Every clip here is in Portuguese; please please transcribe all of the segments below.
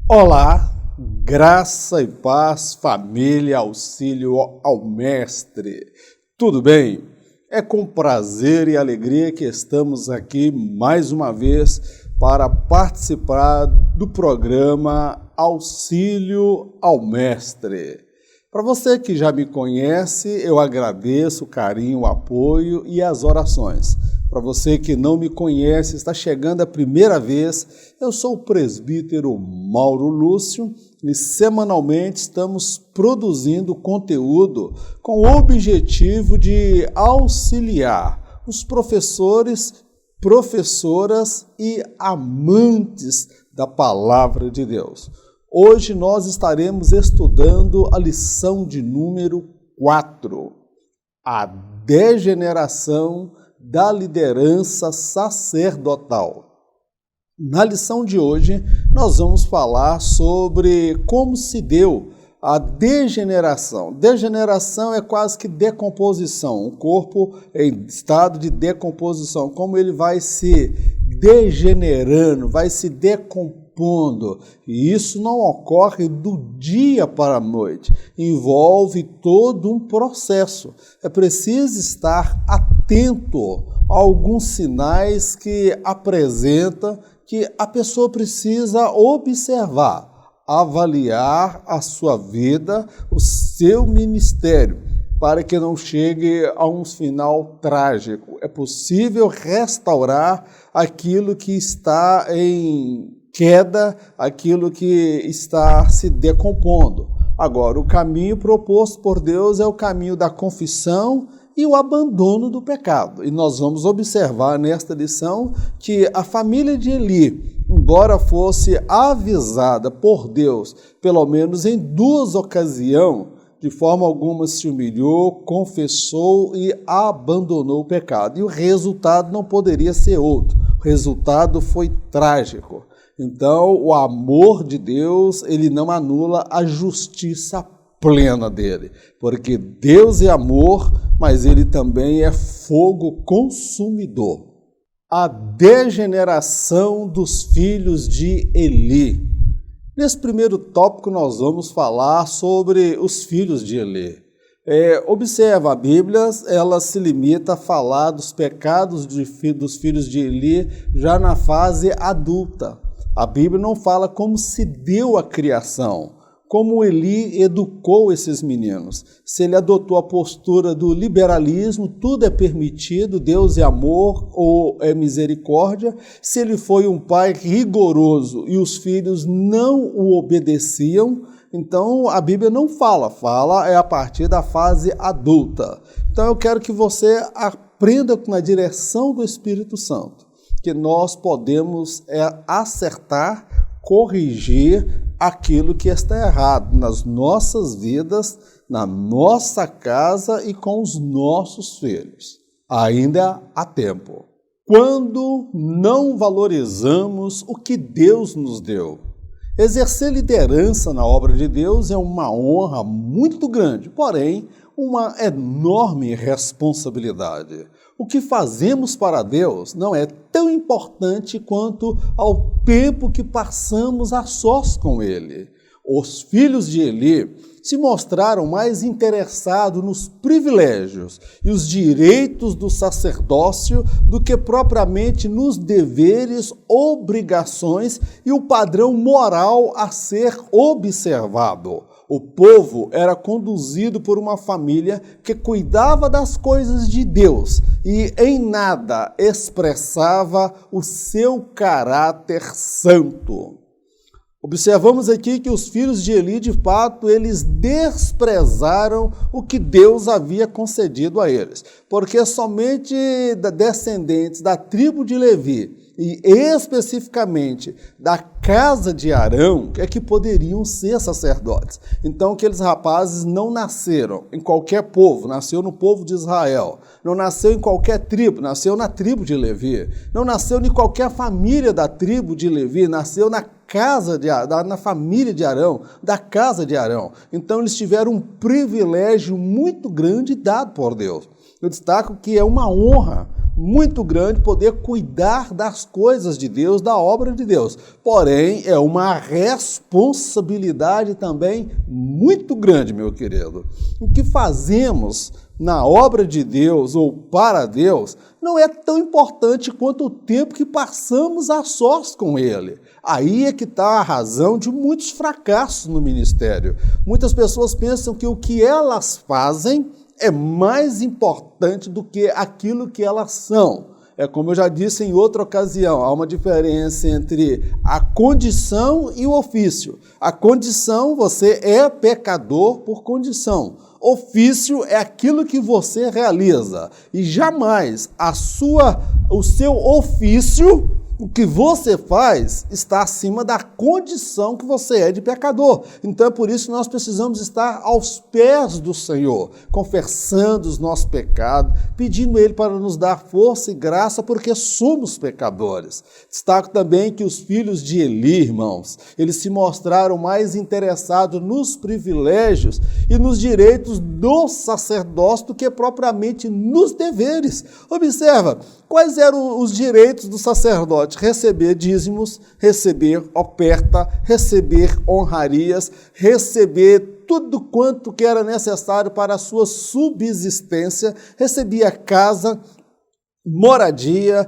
Olá, graça e paz, família, auxílio ao Mestre. Tudo bem? É com prazer e alegria que estamos aqui mais uma vez para participar do programa Auxílio ao Mestre. Para você que já me conhece, eu agradeço o carinho, o apoio e as orações. Para você que não me conhece, está chegando a primeira vez, eu sou o presbítero Mauro Lúcio e semanalmente estamos produzindo conteúdo com o objetivo de auxiliar os professores, professoras e amantes da Palavra de Deus. Hoje nós estaremos estudando a lição de número 4, a degeneração da liderança sacerdotal. Na lição de hoje, nós vamos falar sobre como se deu a degeneração. Degeneração é quase que decomposição, o corpo em estado de decomposição, como ele vai se degenerando, vai se decompondo. E isso não ocorre do dia para a noite, envolve todo um processo. É preciso estar atento a alguns sinais que apresentam que a pessoa precisa observar, avaliar a sua vida, o seu ministério, para que não chegue a um final trágico. É possível restaurar aquilo que está em queda, aquilo que está se decompondo. Agora, o caminho proposto por Deus é o caminho da confissão e o abandono do pecado. E nós vamos observar nesta lição que a família de Eli, embora fosse avisada por Deus, pelo menos em 2 ocasiões, de forma alguma se humilhou, confessou e abandonou o pecado. E o resultado não poderia ser outro. O resultado foi trágico. Então, o amor de Deus, ele não anula a justiça plena dele, porque Deus é amor, mas ele também é fogo consumidor. A degeneração dos filhos de Eli. Nesse primeiro tópico nós vamos falar sobre os filhos de Eli. Observa, a Bíblia ela se limita a falar dos pecados dos filhos de Eli já na fase adulta. A Bíblia não fala como se deu a criação, como Eli educou esses meninos. Se ele adotou a postura do liberalismo, tudo é permitido, Deus é amor ou é misericórdia. Se ele foi um pai rigoroso e os filhos não o obedeciam, então a Bíblia não fala é a partir da fase adulta. Então eu quero que você aprenda com a direção do Espírito Santo, que nós podemos acertar, corrigir aquilo que está errado nas nossas vidas, na nossa casa e com os nossos filhos. Ainda há tempo. Quando não valorizamos o que Deus nos deu. Exercer liderança na obra de Deus é uma honra muito grande, porém, uma enorme responsabilidade. O que fazemos para Deus não é tão importante quanto ao tempo que passamos a sós com Ele. Os filhos de Eli se mostraram mais interessados nos privilégios e os direitos do sacerdócio do que propriamente nos deveres, obrigações e o padrão moral a ser observado. O povo era conduzido por uma família que cuidava das coisas de Deus e em nada expressava o seu caráter santo. Observamos aqui que os filhos de Eli, de fato, eles desprezaram o que Deus havia concedido a eles, porque somente descendentes da tribo de Levi e especificamente da casa de Arão, é que poderiam ser sacerdotes. Então, aqueles rapazes não nasceram em qualquer povo, nasceu no povo de Israel, não nasceu em qualquer tribo, nasceu na tribo de Levi, não nasceu em qualquer família da tribo de Levi, nasceu na família de Arão, da casa de Arão. Então, eles tiveram um privilégio muito grande dado por Deus. Eu destaco que é uma honra muito grande poder cuidar das coisas de Deus, da obra de Deus. Porém, é uma responsabilidade também muito grande, meu querido. O que fazemos na obra de Deus ou para Deus não é tão importante quanto o tempo que passamos a sós com Ele. Aí é que está a razão de muitos fracassos no ministério. Muitas pessoas pensam que o que elas fazem é mais importante do que aquilo que elas são. É como eu já disse em outra ocasião, há uma diferença entre a condição e o ofício. A condição, você é pecador por condição. Ofício é aquilo que você realiza. E jamais o seu ofício, o que você faz, está acima da condição que você é de pecador. Então é por isso que nós precisamos estar aos pés do Senhor, confessando os nossos pecados, pedindo Ele para nos dar força e graça, porque somos pecadores. Destaco também que os filhos de Eli, irmãos, eles se mostraram mais interessados nos privilégios e nos direitos do sacerdócio do que propriamente nos deveres. Observa, quais eram os direitos do sacerdote? Receber dízimos, receber oferta, receber honrarias, receber tudo quanto que era necessário para a sua subsistência, recebia casa, moradia,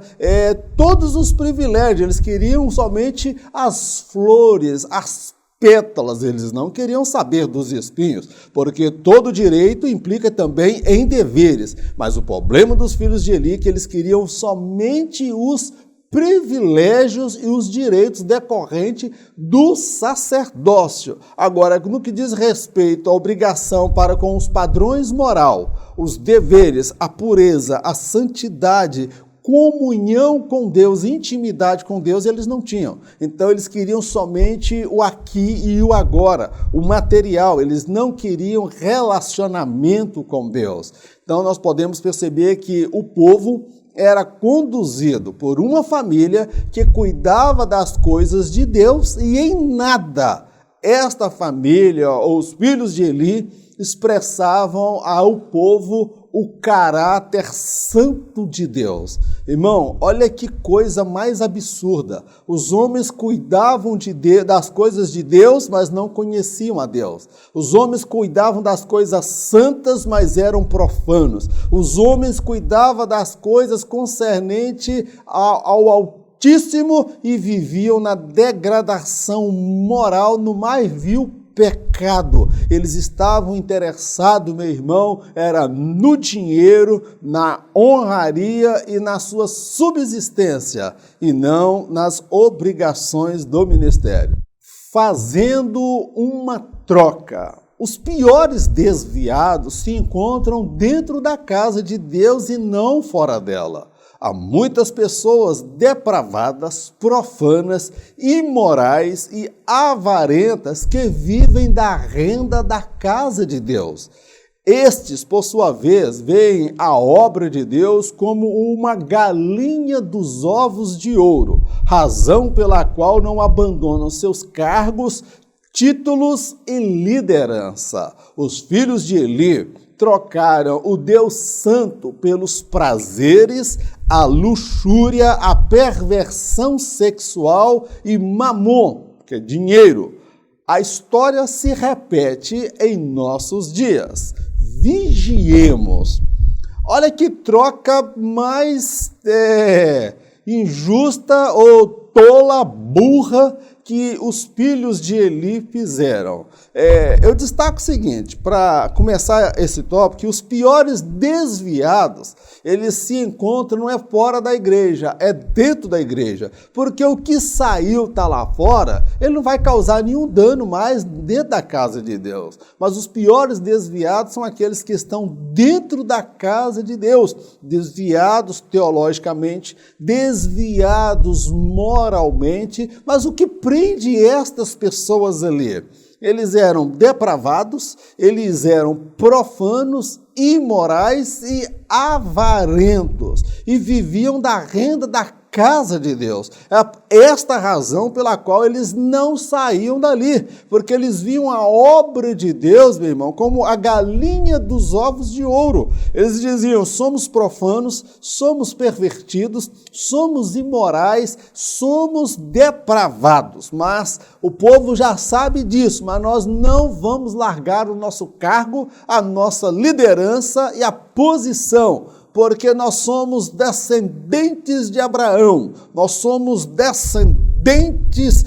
todos os privilégios. Eles queriam somente as flores, as pétalas, eles não queriam saber dos espinhos, porque todo direito implica também em deveres. Mas o problema dos filhos de Eli é que eles queriam somente os privilégios e os direitos decorrentes do sacerdócio. Agora, no que diz respeito à obrigação para com os padrões moral, os deveres, a pureza, a santidade, comunhão com Deus, intimidade com Deus, eles não tinham. Então, eles queriam somente o aqui e o agora, o material. Eles não queriam relacionamento com Deus. Então, nós podemos perceber que o povo era conduzido por uma família que cuidava das coisas de Deus e em nada esta família, ou os filhos de Eli, expressavam ao povo o caráter santo de Deus. Irmão, olha que coisa mais absurda. Os homens cuidavam das coisas de Deus, mas não conheciam a Deus. Os homens cuidavam das coisas santas, mas eram profanos. Os homens cuidavam das coisas concernentes ao Altíssimo e viviam na degradação moral, no mais vil pecado. Eles estavam interessados, meu irmão, era no dinheiro, na honraria e na sua subsistência, e não nas obrigações do ministério. Fazendo uma troca. Os piores desviados se encontram dentro da casa de Deus e não fora dela. Há muitas pessoas depravadas, profanas, imorais e avarentas que vivem da renda da casa de Deus. Estes, por sua vez, veem a obra de Deus como uma galinha dos ovos de ouro, razão pela qual não abandonam seus cargos, títulos e liderança. Os filhos de Eli trocaram o Deus Santo pelos prazeres, a luxúria, a perversão sexual e mamon, que é dinheiro. A história se repete em nossos dias. Vigiemos. Olha que troca mais injusta ou tola, burra, que os filhos de Eli fizeram? Eu destaco o seguinte, para começar esse tópico, que os piores desviados, eles se encontram não é fora da igreja, é dentro da igreja, porque o que saiu está lá fora, ele não vai causar nenhum dano mais dentro da casa de Deus, mas os piores desviados são aqueles que estão dentro da casa de Deus, desviados teologicamente, desviados moralmente, mas o que prende estas pessoas ali? Eles eram depravados, eles eram profanos, imorais e avarentos, e viviam da renda da casa de Deus. É esta a razão pela qual eles não saíam dali, porque eles viam a obra de Deus, meu irmão, como a galinha dos ovos de ouro. Eles diziam, somos profanos, somos pervertidos, somos imorais, somos depravados, mas o povo já sabe disso, mas nós não vamos largar o nosso cargo, a nossa liderança e a posição, porque nós somos descendentes de Abraão, nós somos descendentes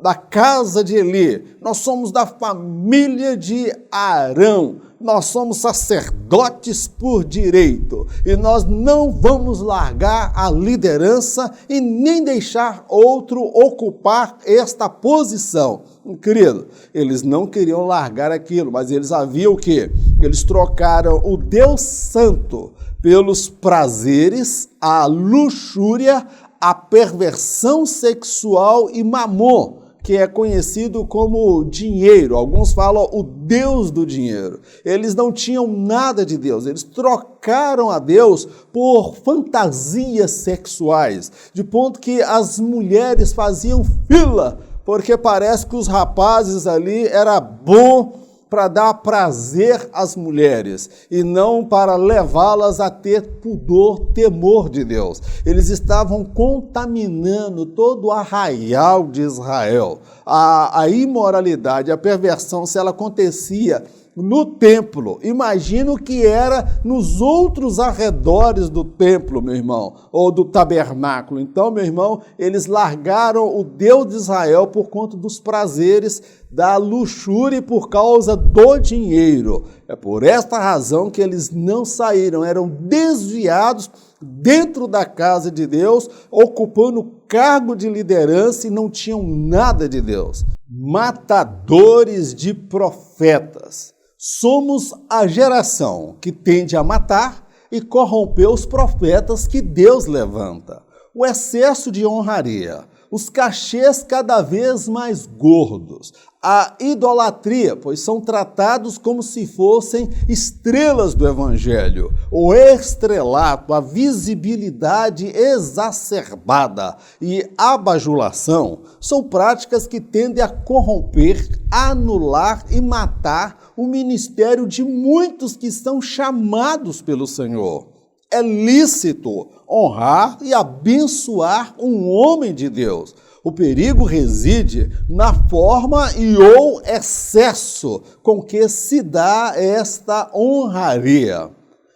da casa de Eli, nós somos da família de Arão, nós somos sacerdotes por direito, e nós não vamos largar a liderança e nem deixar outro ocupar esta posição. Querido, eles não queriam largar aquilo, mas eles haviam o quê? Eles trocaram o Deus Santo pelos prazeres, a luxúria, a perversão sexual e mamon, que é conhecido como dinheiro. Alguns falam o Deus do dinheiro. Eles não tinham nada de Deus, eles trocaram a Deus por fantasias sexuais, de ponto que as mulheres faziam fila, porque parece que os rapazes ali era bom para dar prazer às mulheres e não para levá-las a ter pudor, temor de Deus. Eles estavam contaminando todo o arraial de Israel. A imoralidade, a perversão, se ela acontecia no templo, imagina o que era nos outros arredores do templo, meu irmão, ou do tabernáculo. Então, meu irmão, eles largaram o Deus de Israel por conta dos prazeres, da luxúria e por causa do dinheiro. É por esta razão que eles não saíram, eram desviados dentro da casa de Deus, ocupando cargo de liderança e não tinham nada de Deus. Matadores de profetas. Somos a geração que tende a matar e corromper os profetas que Deus levanta. O excesso de honraria, os cachês cada vez mais gordos, a idolatria, pois são tratados como se fossem estrelas do Evangelho, o estrelato, a visibilidade exacerbada e a bajulação são práticas que tendem a corromper, anular e matar o ministério de muitos que são chamados pelo Senhor. É lícito honrar e abençoar um homem de Deus. O perigo reside na forma e ou excesso com que se dá esta honraria.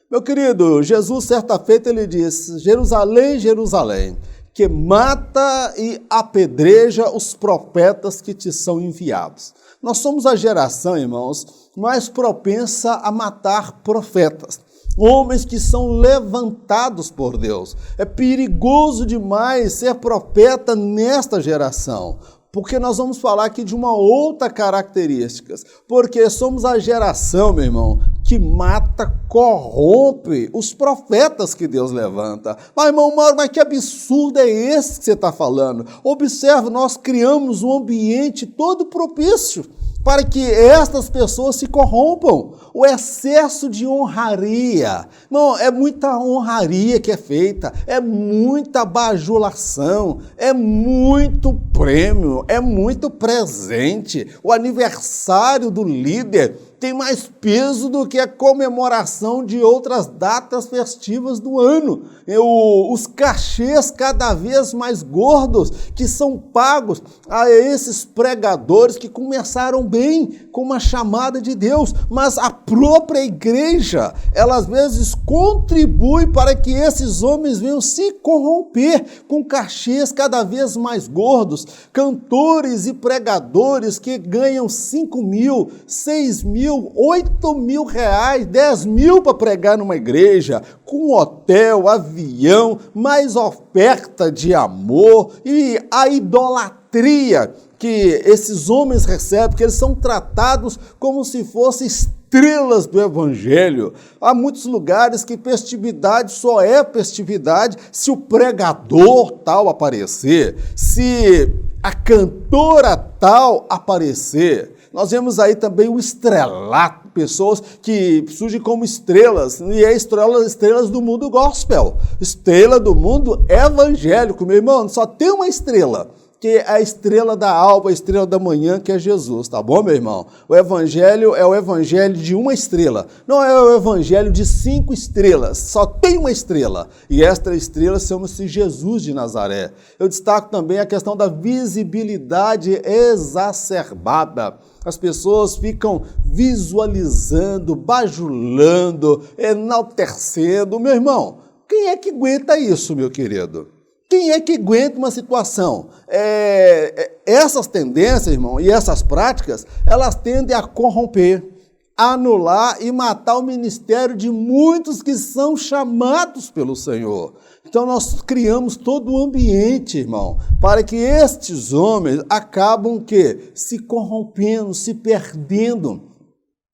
Meu querido, Jesus, certa feita, ele disse, Jerusalém, Jerusalém, que mata e apedreja os profetas que te são enviados. Nós somos a geração, irmãos, mais propensa a matar profetas. Homens que são levantados por Deus. É perigoso demais ser profeta nesta geração, porque nós vamos falar aqui de uma outra característica, porque somos a geração, meu irmão, que mata, corrompe os profetas que Deus levanta. Mas, irmão, mas que absurdo é esse que você está falando? Observe, nós criamos um ambiente todo propício para que estas pessoas se corrompam. O excesso de honraria. Não, é muita honraria que é feita, é muita bajulação, é muito prêmio, é muito presente. O aniversário do líder tem mais peso do que a comemoração de outras datas festivas do ano. Os cachês cada vez mais gordos que são pagos a esses pregadores que começaram bem com uma chamada de Deus, mas a própria igreja, ela às vezes contribui para que esses homens venham se corromper com cachês cada vez mais gordos, cantores e pregadores que ganham 5 mil, 6 mil, 8 mil reais, 10 mil para pregar numa igreja, com hotel, avião, mais oferta de amor e a idolatria que esses homens recebem, que eles são tratados como se fossem estrelas do evangelho. Há muitos lugares que festividade só é festividade se o pregador tal aparecer, se a cantora tal aparecer. Nós vemos aí também o estrelato, pessoas que surgem como estrelas, e é estrelas do mundo gospel, estrela do mundo evangélico. Meu irmão, só tem uma estrela, que é a estrela da alva, a estrela da manhã, que é Jesus, tá bom, meu irmão? O evangelho é o evangelho de uma estrela, não é o evangelho de 5 estrelas, só tem uma estrela, e esta estrela chama-se Jesus de Nazaré. Eu destaco também a questão da visibilidade exacerbada. As pessoas ficam visualizando, bajulando, enaltecendo. Meu irmão, quem é que aguenta isso, meu querido? Quem é que aguenta uma situação? Essas tendências, irmão, e essas práticas, elas tendem a corromper, anular e matar o ministério de muitos que são chamados pelo Senhor. Então nós criamos todo o ambiente, irmão, para que estes homens acabam se corrompendo, se perdendo.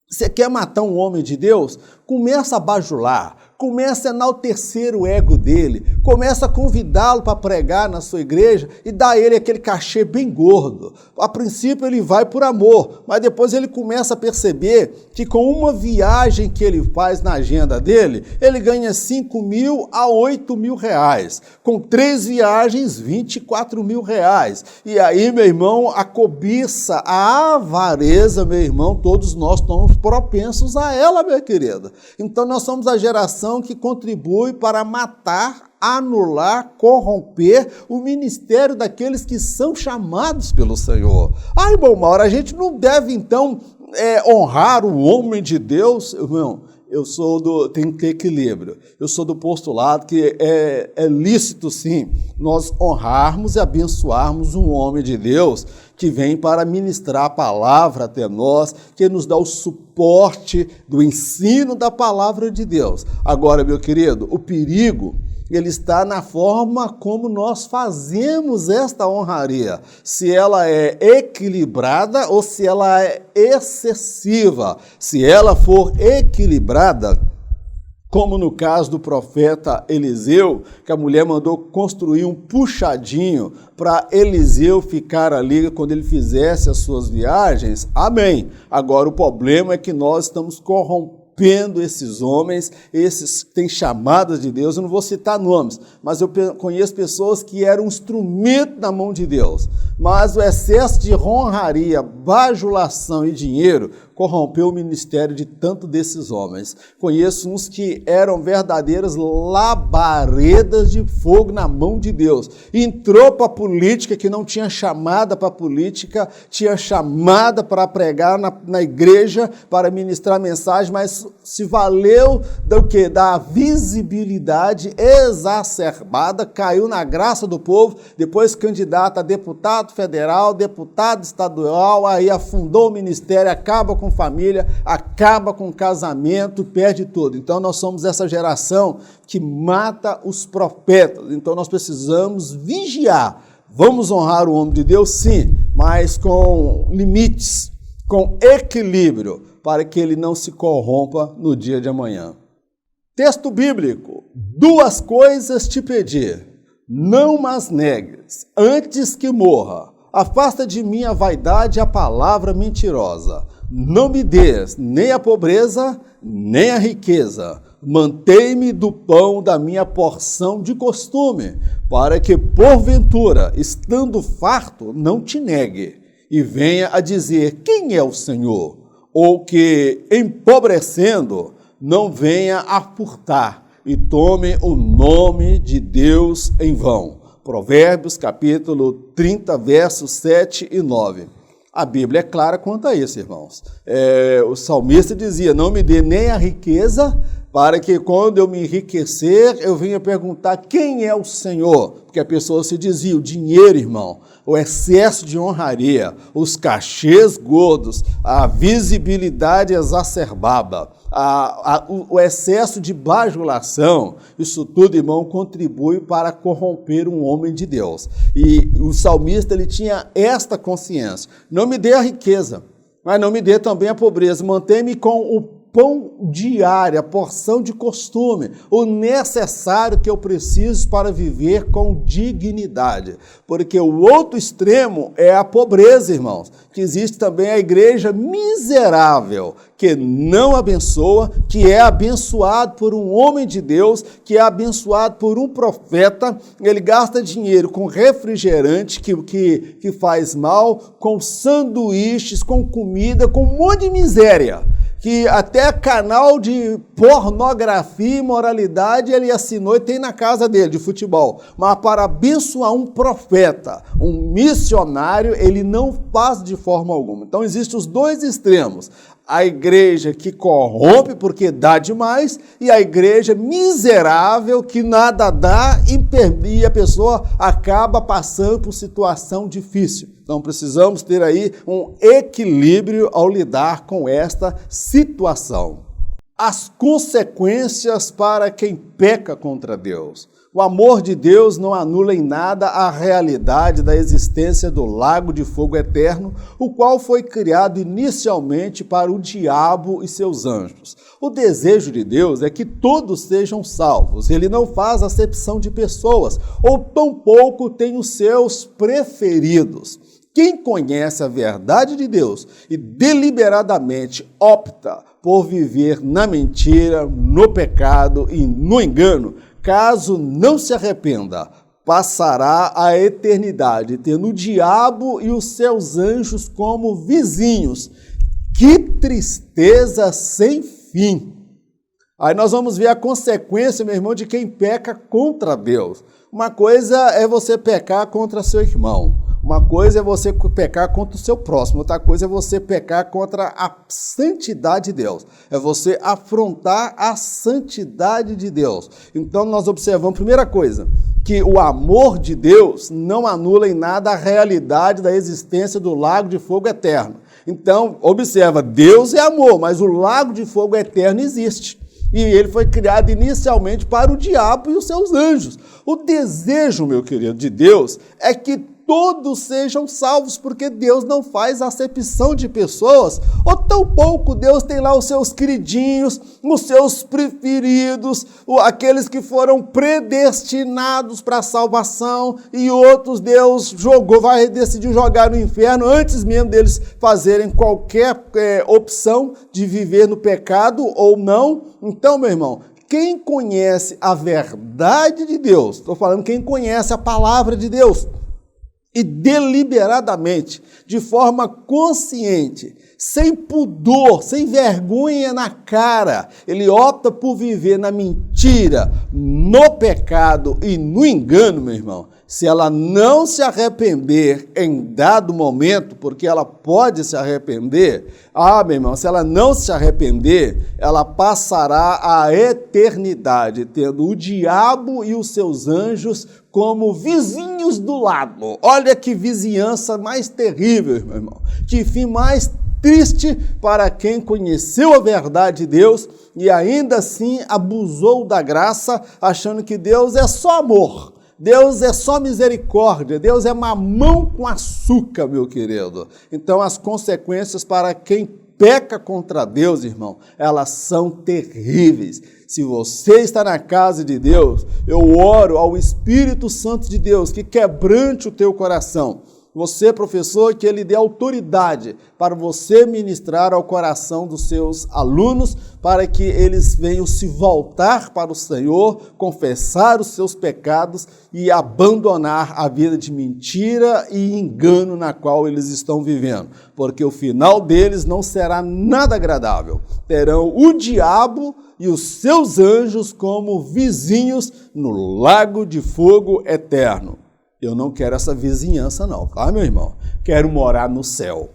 Você quer matar um homem de Deus? Começa a bajular, começa a enaltecer o ego dele, começa a convidá-lo para pregar na sua igreja e dá a ele aquele cachê bem gordo. A princípio ele vai por amor, mas depois ele começa a perceber que com uma viagem que ele faz na agenda dele, ele ganha 5 mil a 8 mil reais. Com 3 viagens, 24 mil reais. E aí, meu irmão, a cobiça, a avareza, meu irmão, todos nós estamos propensos a ela, minha querida. Então nós somos a geração que contribui para matar, anular, corromper o ministério daqueles que são chamados pelo Senhor. Ai, irmão Mauro, a gente não deve então honrar o homem de Deus? Irmão, tem que ter equilíbrio. Eu sou do postulado que é lícito, sim, nós honrarmos e abençoarmos um homem de Deus que vem para ministrar a palavra até nós, que nos dá o suporte do ensino da palavra de Deus. Agora, meu querido, o perigo, ele está na forma como nós fazemos esta honraria, se ela é equilibrada ou se ela é excessiva. Se ela for equilibrada, como no caso do profeta Eliseu, que a mulher mandou construir um puxadinho para Eliseu ficar ali quando ele fizesse as suas viagens, amém. Agora o problema é que nós estamos corrompendo esses homens, esses que têm chamadas de Deus. Eu não vou citar nomes, mas eu conheço pessoas que eram um instrumento na mão de Deus, mas o excesso de honraria, bajulação e dinheiro corrompeu o ministério de tanto desses homens. Conheço uns que eram verdadeiras labaredas de fogo na mão de Deus. Entrou para a política, que não tinha chamada para a política, tinha chamada para pregar na igreja, para ministrar mensagem, mas se valeu do quê? Da visibilidade exacerbada, caiu na graça do povo, depois candidato a deputado federal, deputado estadual, aí afundou o ministério, acaba com família, acaba com casamento, perde tudo. Então nós somos essa geração que mata os profetas. Então nós precisamos vigiar. Vamos honrar o homem de Deus, sim, mas com limites, com equilíbrio, para que ele não se corrompa no dia de amanhã. Texto bíblico: 2 coisas te pedir, não mas negues, antes que morra. Afasta de mim a vaidade e a palavra mentirosa. Não me des nem a pobreza, nem a riqueza. Mantém-me do pão da minha porção de costume, para que, porventura, estando farto, não te negue, e venha a dizer: quem é o Senhor? ou que, empobrecendo, não venha a furtar e tome o nome de Deus em vão. Provérbios, capítulo 30, versos 7 e 9. A Bíblia é clara quanto a isso, irmãos. O salmista dizia, não me dê nem a riqueza, para que quando eu me enriquecer, eu venha perguntar quem é o Senhor. Porque a pessoa se dizia, o dinheiro, irmão, o excesso de honraria, os cachês gordos, a visibilidade exacerbada, o excesso de bajulação, isso tudo, irmão, contribui para corromper um homem de Deus. E o salmista, ele tinha esta consciência, não me dê a riqueza, mas não me dê também a pobreza, mantém-me com o pão diário, a porção de costume, o necessário que eu preciso para viver com dignidade. Porque o outro extremo é a pobreza, irmãos, que existe também a igreja miserável, que não abençoa, que é abençoado por um homem de Deus, que é abençoado por um profeta, ele gasta dinheiro com refrigerante que faz mal, com sanduíches, com comida, com um monte de miséria, que até canal de pornografia e imoralidade ele assinou e tem na casa dele, de futebol. Mas para abençoar um profeta, um missionário, ele não faz de forma alguma. Então existem os dois extremos. A igreja que corrompe porque dá demais e a igreja miserável que nada dá e a pessoa acaba passando por situação difícil. Então precisamos ter aí um equilíbrio ao lidar com esta situação. As consequências para quem peca contra Deus. O amor de Deus não anula em nada a realidade da existência do lago de fogo eterno, o qual foi criado inicialmente para o diabo e seus anjos. O desejo de Deus é que todos sejam salvos. Ele não faz acepção de pessoas, ou tampouco tem os seus preferidos. Quem conhece a verdade de Deus e deliberadamente opta por viver na mentira, no pecado e no engano, caso não se arrependa, passará a eternidade tendo o diabo e os seus anjos como vizinhos. Que tristeza sem fim! Aí nós vamos ver a consequência, meu irmão, de quem peca contra Deus. Uma coisa é você pecar contra seu irmão. Uma coisa é você pecar contra o seu próximo, outra coisa é você pecar contra a santidade de Deus. É você afrontar a santidade de Deus. Então nós observamos, primeira coisa, que o amor de Deus não anula em nada a realidade da existência do lago de fogo eterno. Então, observa, Deus é amor, mas o lago de fogo eterno existe. E ele foi criado inicialmente para o diabo e os seus anjos. O desejo, meu querido, de Deus é que todos sejam salvos, porque Deus não faz acepção de pessoas, ou tampouco Deus tem lá os seus queridinhos, os seus preferidos, aqueles que foram predestinados para a salvação, e outros Deus vai decidir jogar no inferno antes mesmo deles fazerem qualquer opção de viver no pecado ou não. Então, meu irmão, quem conhece a verdade de Deus, estou falando quem conhece a palavra de Deus, e deliberadamente, de forma consciente, sem pudor, sem vergonha na cara, ele opta por viver na mentira, no pecado e no engano, meu irmão. Se ela não se arrepender em dado momento, porque ela pode se arrepender, meu irmão, se ela não se arrepender, ela passará a eternidade, tendo o diabo e os seus anjos como vizinhos do lado. Olha que vizinhança mais terrível, meu irmão. Que fim mais triste para quem conheceu a verdade de Deus e ainda assim abusou da graça, achando que Deus é só amor. Deus é só misericórdia, Deus é mamão com açúcar, meu querido. Então as consequências para quem peca contra Deus, irmão, elas são terríveis. Se você está na casa de Deus, eu oro ao Espírito Santo de Deus que quebrante o teu coração. Você, professor, que ele dê autoridade para você ministrar ao coração dos seus alunos, para que eles venham se voltar para o Senhor, confessar os seus pecados e abandonar a vida de mentira e engano na qual eles estão vivendo, porque o final deles não será nada agradável. Terão o diabo e os seus anjos como vizinhos no lago de fogo eterno. Eu não quero essa vizinhança não, tá, meu irmão? Quero morar no céu.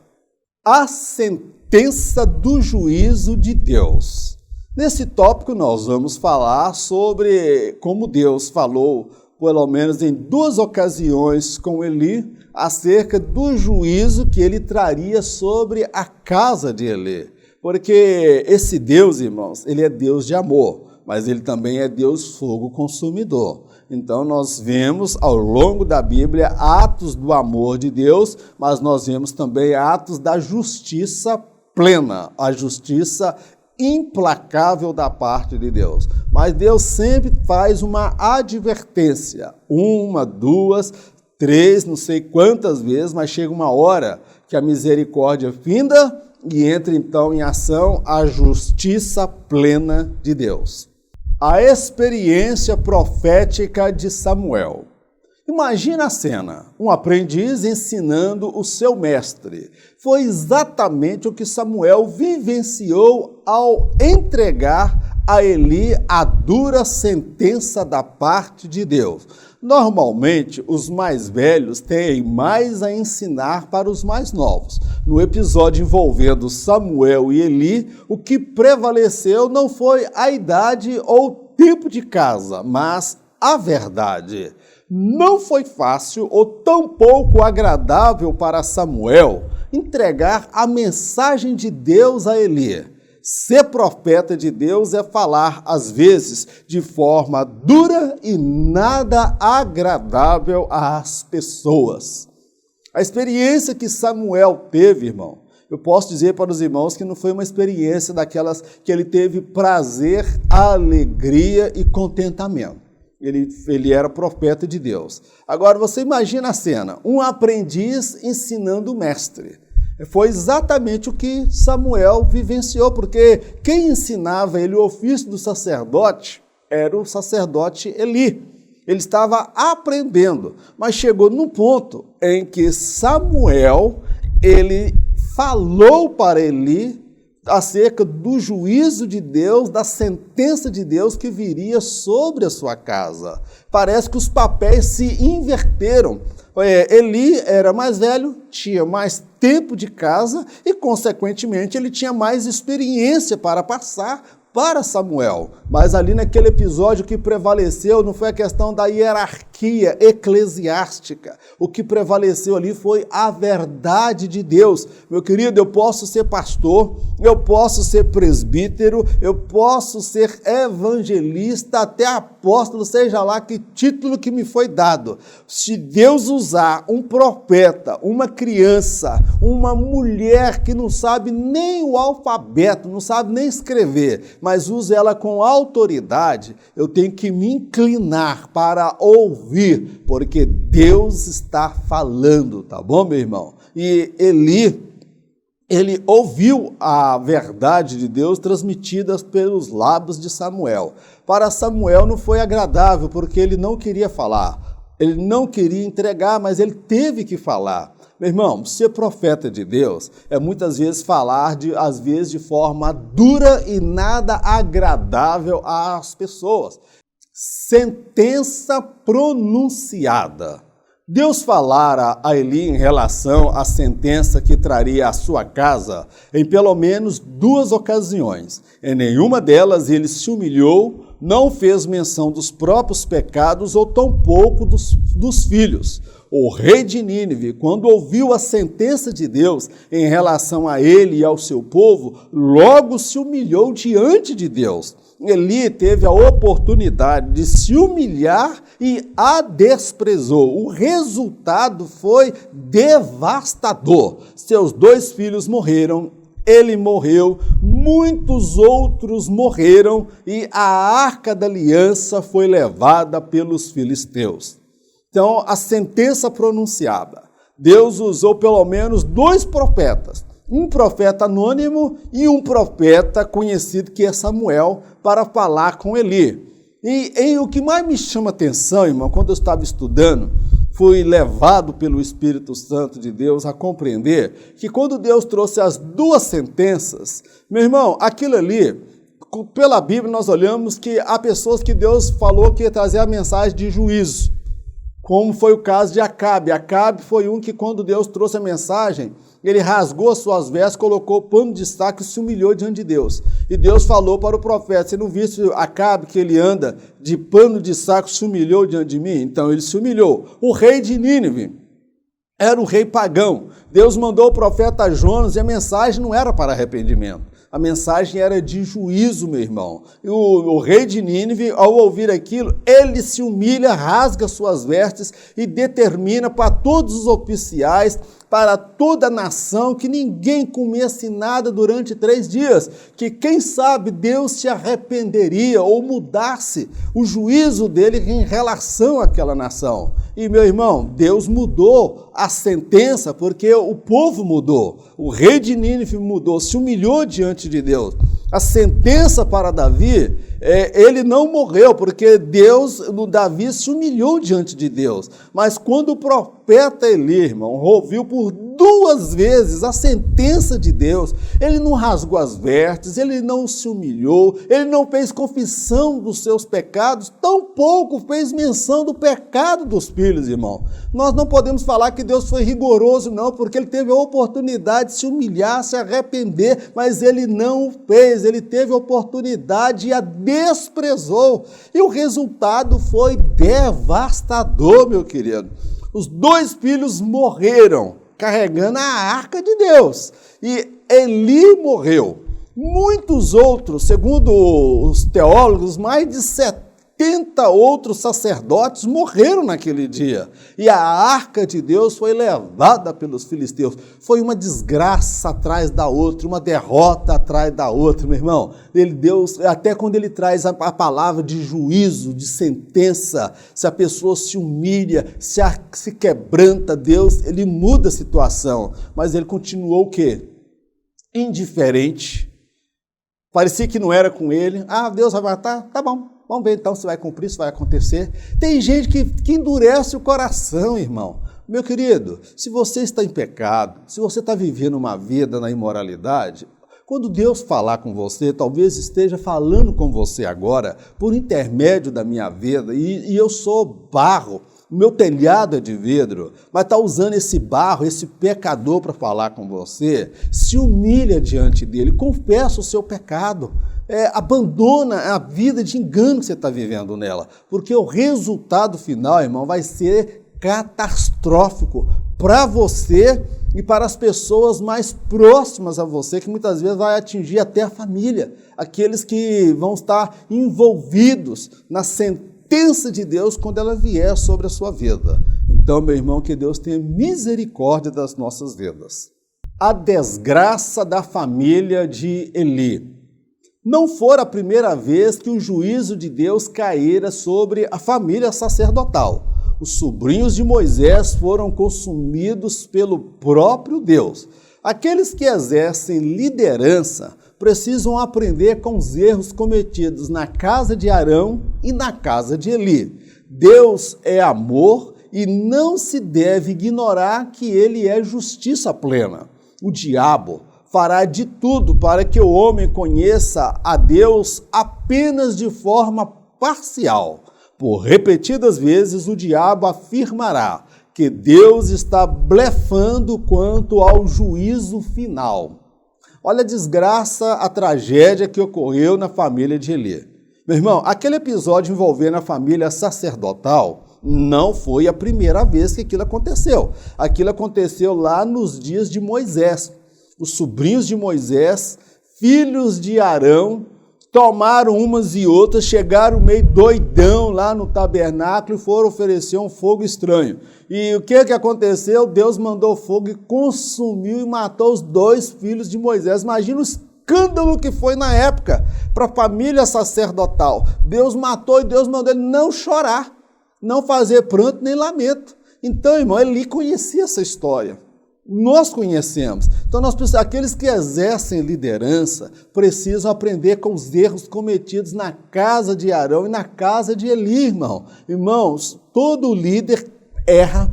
A sentença do juízo de Deus. Nesse tópico nós vamos falar sobre como Deus falou, pelo menos em 2 ocasiões com Eli, acerca do juízo que ele traria sobre a casa de Eli. Porque esse Deus, irmãos, ele é Deus de amor, mas ele também é Deus fogo consumidor. Então nós vemos ao longo da Bíblia atos do amor de Deus, mas nós vemos também atos da justiça plena, a justiça implacável da parte de Deus. Mas Deus sempre faz uma advertência, 1, 2, 3, não sei quantas vezes, mas chega uma hora que a misericórdia finda e entra então em ação a justiça plena de Deus. A experiência profética de Samuel. Imagina a cena, um aprendiz ensinando o seu mestre. Foi exatamente o que Samuel vivenciou ao entregar a Eli a dura sentença da parte de Deus. Normalmente, os mais velhos têm mais a ensinar para os mais novos. No episódio envolvendo Samuel e Eli, o que prevaleceu não foi a idade ou tempo de casa, mas a verdade. Não foi fácil ou tampouco agradável para Samuel entregar a mensagem de Deus a Eli. Ser profeta de Deus é falar, às vezes, de forma dura e nada agradável às pessoas. A experiência que Samuel teve, irmão, eu posso dizer para os irmãos que não foi uma experiência daquelas que ele teve prazer, alegria e contentamento. Ele era profeta de Deus. Agora, você imagina a cena, um aprendiz ensinando o mestre. Foi exatamente o que Samuel vivenciou, porque quem ensinava ele o ofício do sacerdote era o sacerdote Eli. Ele estava aprendendo, mas chegou num ponto em que Samuel, ele falou para Eli acerca do juízo de Deus, da sentença de Deus que viria sobre a sua casa. Parece que os papéis se inverteram. Eli era mais velho, tinha mais tempo de casa e, consequentemente, ele tinha mais experiência para passar para Samuel. Mas ali naquele episódio o que prevaleceu não foi a questão da hierarquia eclesiástica. O que prevaleceu ali foi a verdade de Deus. Meu querido, eu posso ser pastor, eu posso ser presbítero, eu posso ser evangelista, até apóstolo, seja lá que título que me foi dado. Se Deus usar um profeta, uma criança, uma mulher que não sabe nem o alfabeto, não sabe nem escrever, mas usa ela com autoridade, eu tenho que me inclinar para ouvir, porque Deus está falando, tá bom, meu irmão? E ele ouviu a verdade de Deus transmitida pelos lábios de Samuel. Para Samuel não foi agradável, porque ele não queria falar, ele não queria entregar, mas ele teve que falar. Meu irmão, ser profeta de Deus é muitas vezes falar, às vezes, de forma dura e nada agradável às pessoas. Sentença pronunciada. Deus falara a Eli em relação à sentença que traria à sua casa em pelo menos 2 ocasiões. Em nenhuma delas ele se humilhou, não fez menção dos próprios pecados ou tampouco dos filhos. O rei de Nínive, quando ouviu a sentença de Deus em relação a ele e ao seu povo, logo se humilhou diante de Deus. Eli teve a oportunidade de se humilhar e a desprezou. O resultado foi devastador. Seus 2 filhos morreram, ele morreu, muitos outros morreram e a arca da aliança foi levada pelos filisteus. Então, a sentença pronunciada. Deus usou pelo menos 2 profetas, um profeta anônimo e um profeta conhecido que é Samuel, para falar com Eli. E o que mais me chama atenção, irmão, quando eu estava estudando, fui levado pelo Espírito Santo de Deus a compreender que quando Deus trouxe as 2 sentenças, meu irmão, aquilo ali, pela Bíblia nós olhamos que há pessoas que Deus falou que ia trazer a mensagem de juízo, como foi o caso de Acabe. Acabe foi um que quando Deus trouxe a mensagem, ele rasgou as suas vestes, colocou o pano de saco e se humilhou diante de Deus. E Deus falou para o profeta: você não viste Acabe que ele anda de pano de saco, se humilhou diante de mim? Então ele se humilhou. O rei de Nínive era um rei pagão. Deus mandou o profeta Jonas e a mensagem não era para arrependimento. A mensagem era de juízo, meu irmão. E o rei de Nínive, ao ouvir aquilo, ele se humilha, rasga suas vestes e determina para todos os oficiais, para toda a nação, que ninguém comesse nada durante 3 dias, que quem sabe Deus se arrependeria ou mudasse o juízo dele em relação àquela nação. E, meu irmão, Deus mudou a sentença porque o povo mudou. O rei de Nínive mudou, se humilhou diante de Deus. A sentença para Davi, ele não morreu, porque Davi se humilhou diante de Deus. Mas quando o profeta Eli, irmão, ouviu por 2 vezes a sentença de Deus, ele não rasgou as vestes, ele não se humilhou, ele não fez confissão dos seus pecados, tampouco fez menção do pecado dos filhos, irmão. Nós não podemos falar que Deus foi rigoroso, não, porque ele teve a oportunidade de se humilhar, se arrepender, mas ele não fez, ele teve a oportunidade e a desprezou. E o resultado foi devastador, meu querido. Os 2 filhos morreram carregando a arca de Deus. E Eli morreu. Muitos outros, segundo os teólogos, mais de 70 outros sacerdotes morreram naquele dia. E a arca de Deus foi levada pelos filisteus. Foi uma desgraça atrás da outra, uma derrota atrás da outra, meu irmão. Deus, até quando ele traz a palavra de juízo, de sentença, se a pessoa se humilha, se quebranta, Deus, ele muda a situação. Mas ele continuou o quê? Indiferente. Parecia que não era com ele. Ah, Deus vai matar? Tá bom. Vamos ver então se vai cumprir, se vai acontecer. Tem gente que endurece o coração, irmão. Meu querido, se você está em pecado, se você está vivendo uma vida na imoralidade, quando Deus falar com você, talvez esteja falando com você agora, por intermédio da minha vida, e eu sou barro, o meu telhado é de vidro, mas está usando esse barro, esse pecador para falar com você, se humilha diante dele, confessa o seu pecado. Abandona a vida de engano que você está vivendo nela, porque o resultado final, irmão, vai ser catastrófico para você e para as pessoas mais próximas a você, que muitas vezes vai atingir até a família, aqueles que vão estar envolvidos na sentença de Deus quando ela vier sobre a sua vida. Então, meu irmão, que Deus tenha misericórdia das nossas vidas. A desgraça da família de Eli. Não fora a primeira vez que o juízo de Deus caíra sobre a família sacerdotal. Os sobrinhos de Moisés foram consumidos pelo próprio Deus. Aqueles que exercem liderança precisam aprender com os erros cometidos na casa de Arão e na casa de Eli. Deus é amor e não se deve ignorar que ele é justiça plena. O diabo fará de tudo para que o homem conheça a Deus apenas de forma parcial. Por repetidas vezes, o diabo afirmará que Deus está blefando quanto ao juízo final. Olha a desgraça, a tragédia que ocorreu na família de Eli. Meu irmão, aquele episódio envolvendo a família sacerdotal não foi a primeira vez que aquilo aconteceu. Aquilo aconteceu lá nos dias de Moisés. Os sobrinhos de Moisés, filhos de Arão, tomaram umas e outras, chegaram meio doidão lá no tabernáculo e foram oferecer um fogo estranho. E o que aconteceu? Deus mandou fogo e consumiu e matou os 2 filhos de Moisés. Imagina o escândalo que foi na época para a família sacerdotal. Deus matou e Deus mandou ele não chorar, não fazer pranto nem lamento. Então, irmão, ele conhecia essa história. Nós conhecemos. Então, aqueles que exercem liderança precisam aprender com os erros cometidos na casa de Arão e na casa de Eli, irmão. Irmãos, todo líder erra,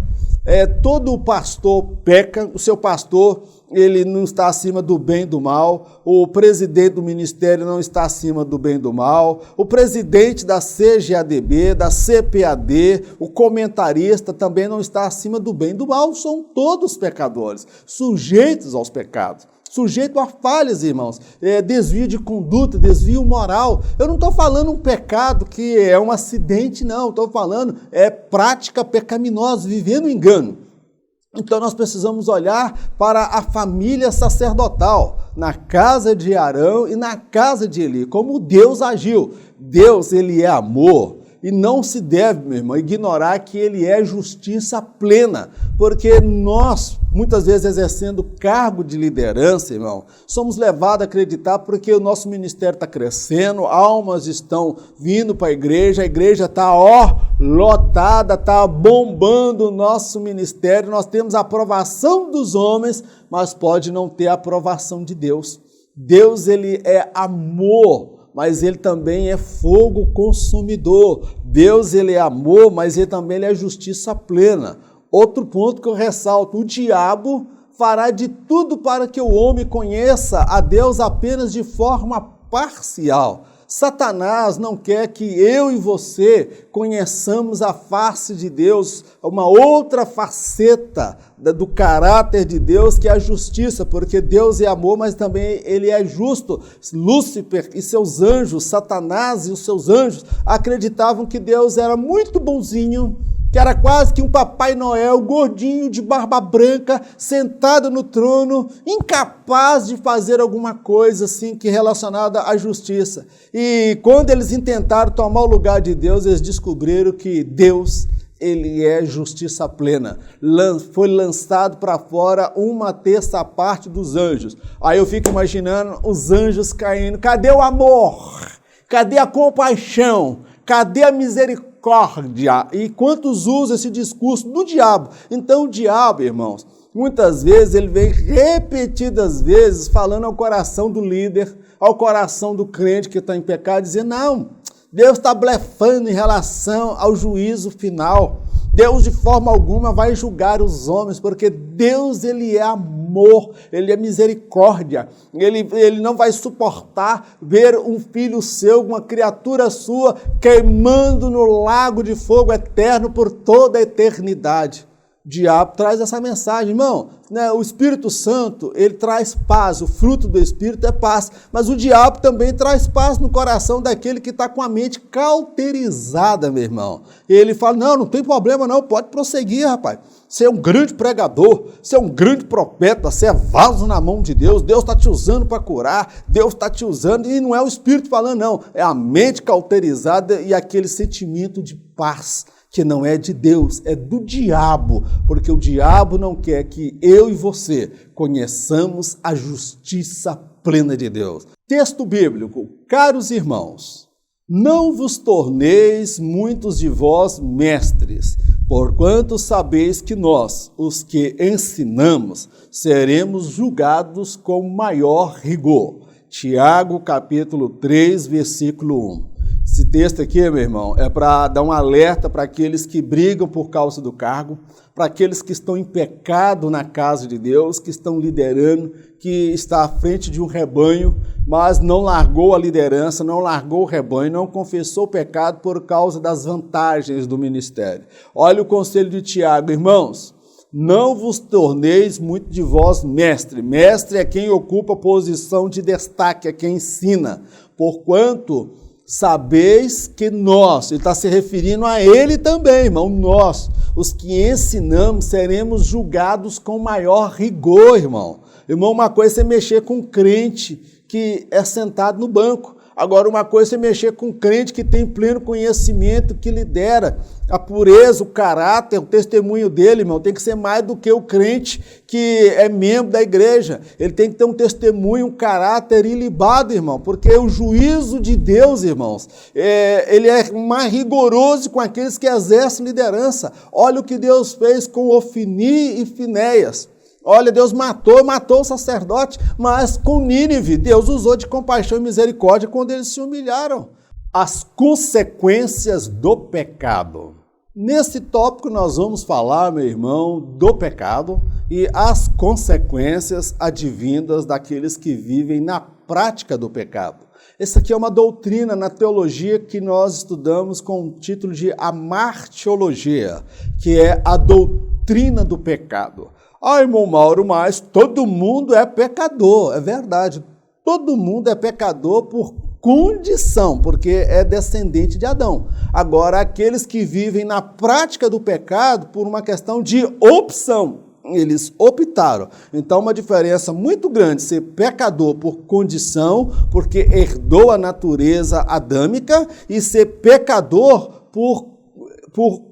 todo pastor peca, o seu pastor ele não está acima do bem e do mal, o presidente do ministério não está acima do bem e do mal, o presidente da CGADB, da CPAD, o comentarista também não está acima do bem e do mal, são todos pecadores, sujeitos aos pecados. Sujeito a falhas, irmãos, desvio de conduta, desvio moral. Eu não estou falando um pecado que é um acidente, não. Estou falando prática pecaminosa, viver no engano. Então nós precisamos olhar para a família sacerdotal, na casa de Arão e na casa de Eli, como Deus agiu. Deus, ele é amor. E não se deve, meu irmão, ignorar que ele é justiça plena, porque nós, muitas vezes exercendo cargo de liderança, irmão, somos levados a acreditar porque o nosso ministério está crescendo, almas estão vindo para a igreja está, lotada, está bombando o nosso ministério, nós temos a aprovação dos homens, mas pode não ter a aprovação de Deus. Deus, ele é amor, mas ele também é fogo consumidor. Deus, ele é amor, mas ele também é justiça plena. Outro ponto que eu ressalto, o diabo fará de tudo para que o homem conheça a Deus apenas de forma parcial. Satanás não quer que eu e você conheçamos a face de Deus, uma outra faceta do caráter de Deus, que é a justiça, porque Deus é amor, mas também ele é justo. Lúcifer e seus anjos, Satanás e os seus anjos, acreditavam que Deus era muito bonzinho, que era quase que um Papai Noel, gordinho, de barba branca, sentado no trono, incapaz de fazer alguma coisa assim que relacionada à justiça. E quando eles intentaram tomar o lugar de Deus, eles descobriram que Deus, ele é justiça plena. Foi lançado para fora 1/3 dos anjos. Aí eu fico imaginando os anjos caindo. Cadê o amor? Cadê a compaixão? Cadê a misericórdia? E quantos usam esse discurso do diabo? Então o diabo, irmãos, muitas vezes ele vem repetidas vezes falando ao coração do líder, ao coração do crente que está em pecado, dizendo, não, Deus está blefando em relação ao juízo final. Deus de forma alguma vai julgar os homens, porque Deus, ele é amor, ele é misericórdia, ele não vai suportar ver um filho seu, uma criatura sua, queimando no lago de fogo eterno por toda a eternidade. O diabo traz essa mensagem, irmão, né? O Espírito Santo, ele traz paz, o fruto do Espírito é paz, mas o diabo também traz paz no coração daquele que está com a mente cauterizada, meu irmão. E ele fala, não tem problema não, pode prosseguir, rapaz. Você é um grande pregador, você é um grande profeta, você é vaso na mão de Deus, Deus está te usando para curar, Deus está te usando, e não é o Espírito falando, não, é a mente cauterizada e aquele sentimento de paz, que não é de Deus, é do diabo, porque o diabo não quer que eu e você conheçamos a justiça plena de Deus. Texto bíblico, caros irmãos, não vos torneis muitos de vós mestres, porquanto sabeis que nós, os que ensinamos, seremos julgados com maior rigor. Tiago, capítulo 3, versículo 1. Esse texto aqui, meu irmão, é para dar um alerta para aqueles que brigam por causa do cargo, para aqueles que estão em pecado na casa de Deus, que estão liderando, que está à frente de um rebanho, mas não largou a liderança, não largou o rebanho, não confessou o pecado por causa das vantagens do ministério. Olha o conselho de Tiago, irmãos, não vos torneis muito de vós mestre. Mestre é quem ocupa posição de destaque, é quem ensina, porquanto sabeis que nós, ele está se referindo a ele também, irmão, nós, os que ensinamos, seremos julgados com maior rigor, irmão. Irmão, uma coisa é você mexer com um crente que é sentado no banco, Agora, uma coisa é mexer com um crente que tem pleno conhecimento, que lidera a pureza, o caráter, o testemunho dele, irmão, tem que ser mais do que o crente que é membro da igreja. Ele tem que ter um testemunho, um caráter ilibado, irmão, porque o juízo de Deus, irmãos, ele é mais rigoroso com aqueles que exercem liderança. Olha o que Deus fez com Ofni e Finéias. Olha, Deus matou o sacerdote, mas com Nínive, Deus usou de compaixão e misericórdia quando eles se humilharam. As consequências do pecado. Nesse tópico nós vamos falar, meu irmão, do pecado e as consequências advindas daqueles que vivem na prática do pecado. Essa aqui é uma doutrina na teologia que nós estudamos com o título de amartiologia, que é a doutrina do pecado. Irmão Mauro, mas todo mundo é pecador. É verdade, todo mundo é pecador por condição, porque é descendente de Adão. Agora, aqueles que vivem na prática do pecado por uma questão de opção, eles optaram. Então, uma diferença muito grande ser pecador por condição, porque herdou a natureza adâmica, e ser pecador por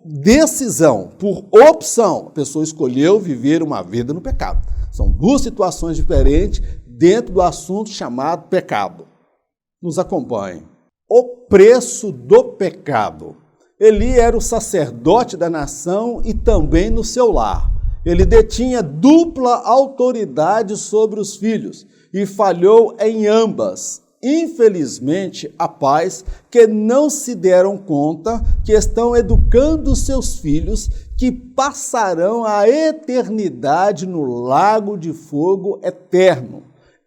decisão, por opção. A pessoa escolheu viver uma vida no pecado. São duas situações diferentes dentro do assunto chamado pecado. Nos acompanhe. O preço do pecado. Eli era o sacerdote da nação e também no seu lar. Ele detinha dupla autoridade sobre os filhos e falhou em ambas. Infelizmente, há pais que não se deram conta que estão educando seus filhos que passarão a eternidade no lago de fogo eterno.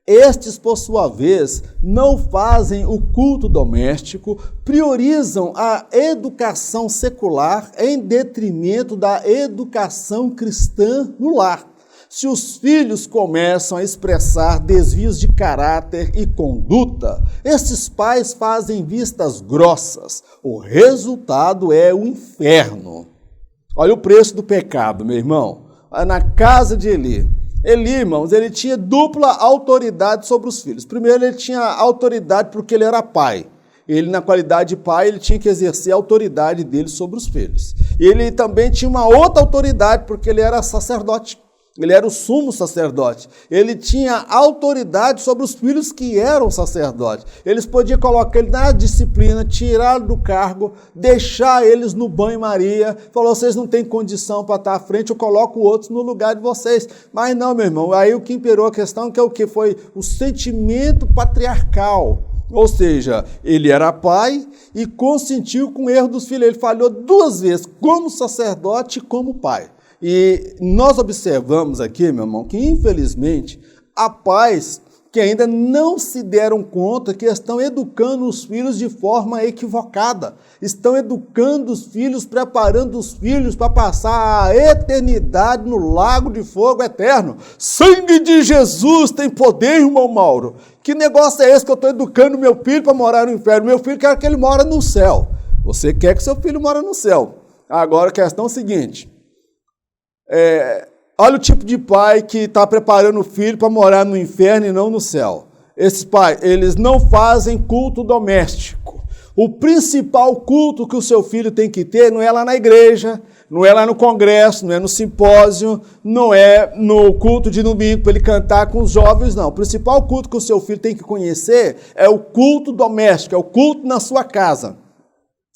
Estes, por sua vez, não fazem o culto doméstico, priorizam a educação secular em detrimento da educação cristã no lar. Se os filhos começam a expressar desvios de caráter e conduta, esses pais fazem vistas grossas. O resultado é o inferno. Olha o preço do pecado, meu irmão. Na casa de Eli. Eli, irmãos, ele tinha dupla autoridade sobre os filhos. Primeiro, ele tinha autoridade porque ele era pai. Ele, na qualidade de pai, ele tinha que exercer a autoridade dele sobre os filhos. Ele também tinha uma outra autoridade porque ele era sacerdote. Ele era o sumo sacerdote. Ele tinha autoridade sobre os filhos que eram sacerdotes. Eles podiam colocar ele na disciplina, tirá-lo do cargo, deixar eles no banho-maria. Falou, vocês não têm condição para estar à frente, eu coloco outros no lugar de vocês. Mas não, meu irmão, aí o que imperou a questão que é o que? Foi o sentimento patriarcal. Ou seja, ele era pai e consentiu com o erro dos filhos. Ele falhou duas vezes, como sacerdote e como pai. E nós observamos aqui, meu irmão, que infelizmente há pais que ainda não se deram conta que estão educando os filhos de forma equivocada. Estão educando os filhos, preparando os filhos para passar a eternidade no lago de fogo eterno. Sangue de Jesus tem poder, irmão Mauro. Que negócio é esse que eu estou educando meu filho para morar no inferno? Meu filho quer que ele mora no céu. Você quer que seu filho mora no céu. Agora a questão é a seguinte. Olha o tipo de pai que está preparando o filho para morar no inferno e não no céu. Esses pais, eles não fazem culto doméstico. O principal culto que o seu filho tem que ter não é lá na igreja, não é lá no congresso, não é no simpósio, não é no culto de domingo para ele cantar com os jovens, não. O principal culto que o seu filho tem que conhecer é o culto doméstico, é o culto na sua casa.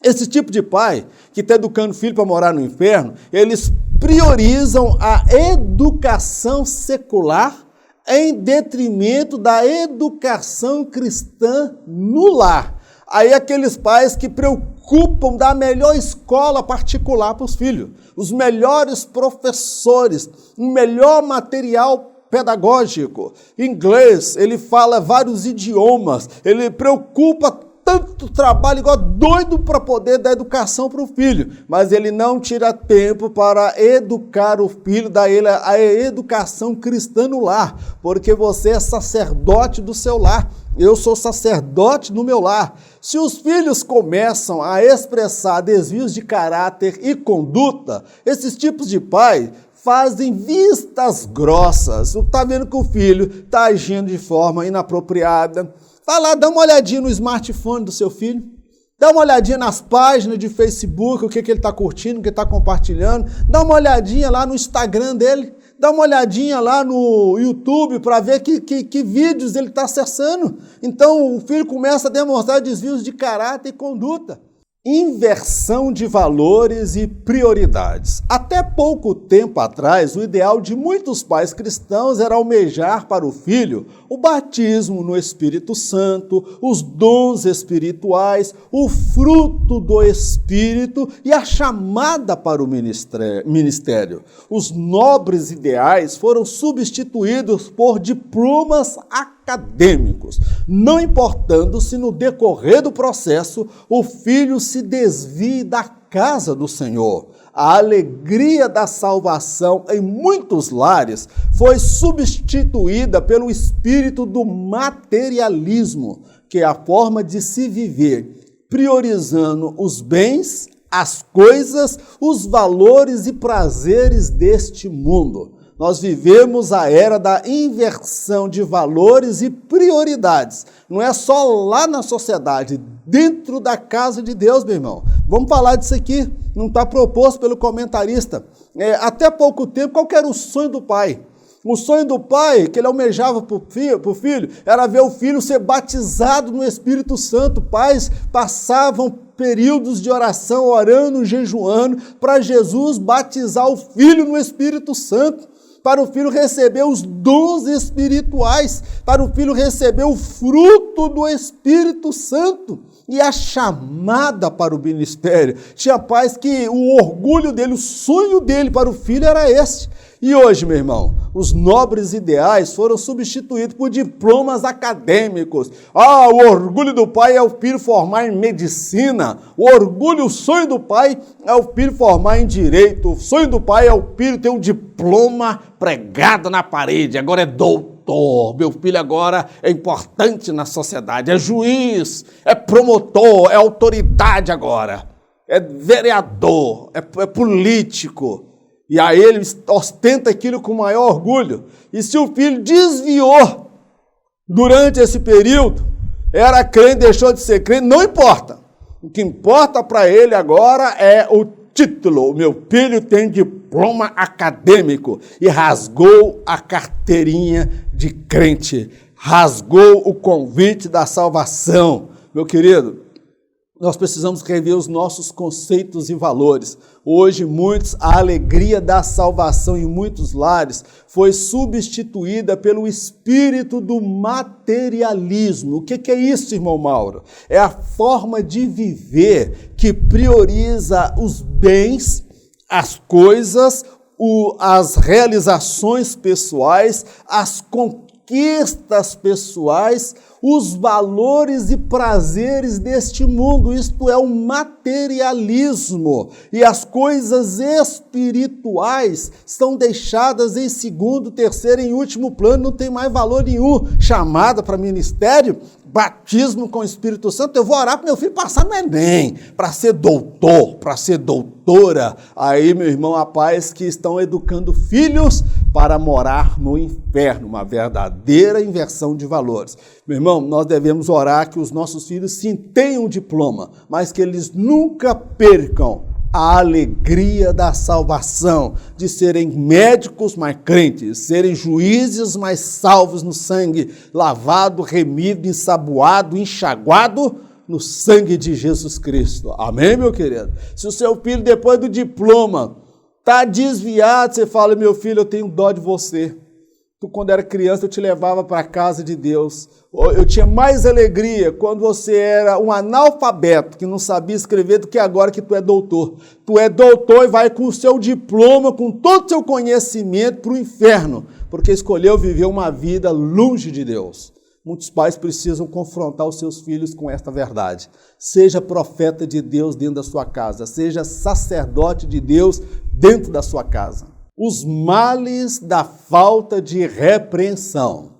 Esse tipo de pai que está educando o filho para morar no inferno, eles priorizam a educação secular em detrimento da educação cristã no lar. Aí aqueles pais que preocupam da melhor escola particular para os filhos, os melhores professores, o melhor material pedagógico. Inglês, ele fala vários idiomas, ele preocupa tanto trabalho igual doido para poder dar educação para o filho, mas ele não tira tempo para educar o filho, dar ele a educação cristã no lar, porque você é sacerdote do seu lar, eu sou sacerdote no meu lar. Se os filhos começam a expressar desvios de caráter e conduta, esses tipos de pai fazem vistas grossas. Está vendo que o filho está agindo de forma inapropriada, Vai lá, dá uma olhadinha no smartphone do seu filho. Dá uma olhadinha nas páginas de Facebook, o que ele está curtindo, o que ele está compartilhando. Dá uma olhadinha lá no Instagram dele. Dá uma olhadinha lá no YouTube para ver que vídeos ele está acessando. Então o filho começa a demonstrar desvios de caráter e conduta. Inversão de valores e prioridades. Até pouco tempo atrás, o ideal de muitos pais cristãos era almejar para o filho o batismo no Espírito Santo, os dons espirituais, o fruto do Espírito e a chamada para o ministério. Os nobres ideais foram substituídos por diplomas acadêmicos, não importando se no decorrer do processo o filho se desvie da casa do Senhor. A alegria da salvação em muitos lares foi substituída pelo espírito do materialismo, que é a forma de se viver, priorizando os bens, as coisas, os valores e prazeres deste mundo. Nós vivemos a era da inversão de valores e prioridades. Não é só lá na sociedade, dentro da casa de Deus, meu irmão. Vamos falar disso aqui, não está proposto pelo comentarista. Até pouco tempo, qual que era o sonho do pai? O sonho do pai, que ele almejava para o filho, era ver o filho ser batizado no Espírito Santo. Pais passavam períodos de oração, orando, jejuando, para Jesus batizar o filho no Espírito Santo, para o filho receber os dons espirituais, para o filho receber o fruto do Espírito Santo e a chamada para o ministério. Tinha pais que o orgulho dele, o sonho dele para o filho era esse. E hoje, meu irmão, os nobres ideais foram substituídos por diplomas acadêmicos. O orgulho do pai é o filho formar em medicina. O sonho do pai é o filho formar em direito. O sonho do pai é o filho ter um diploma pregado na parede. Agora é doutor. Meu filho agora é importante na sociedade. É juiz, é promotor, é autoridade agora. É vereador, é político. E aí ele ostenta aquilo com maior orgulho. E se o filho desviou durante esse período, era crente, deixou de ser crente, não importa. O que importa para ele agora é o título. O meu filho tem diploma acadêmico. E rasgou a carteirinha de crente. Rasgou o convite da salvação. Meu querido, nós precisamos rever os nossos conceitos e valores. Hoje, a alegria da salvação em muitos lares foi substituída pelo espírito do materialismo. O que é isso, irmão Mauro? É a forma de viver que prioriza os bens, as coisas, as realizações pessoais, as conquistas pessoais, os valores e prazeres deste mundo, isto é o materialismo, e as coisas espirituais são deixadas em segundo, terceiro e último plano, não tem mais valor nenhum. Chamada para ministério, batismo com o Espírito Santo, eu vou orar para meu filho passar no Enem, para ser doutor, para ser doutora. Aí, meu irmão, há pais que estão educando filhos para morar no inferno, uma verdadeira inversão de valores. Meu irmão, nós devemos orar que os nossos filhos sim tenham diploma, mas que eles nunca percam a alegria da salvação, de serem médicos, mas crentes, serem juízes, mas salvos no sangue, lavado, remido, ensaboado, enxaguado no sangue de Jesus Cristo. Amém, meu querido? Se o seu filho, depois do diploma, está desviado, você fala, meu filho, eu tenho dó de você. Tu, quando era criança, eu te levava para a casa de Deus. Eu tinha mais alegria quando você era um analfabeto, que não sabia escrever, do que agora que tu é doutor. Tu é doutor e vai com o seu diploma, com todo o seu conhecimento para o inferno, porque escolheu viver uma vida longe de Deus. Muitos pais precisam confrontar os seus filhos com esta verdade. Seja profeta de Deus dentro da sua casa, seja sacerdote de Deus dentro da sua casa. Os males da falta de repreensão.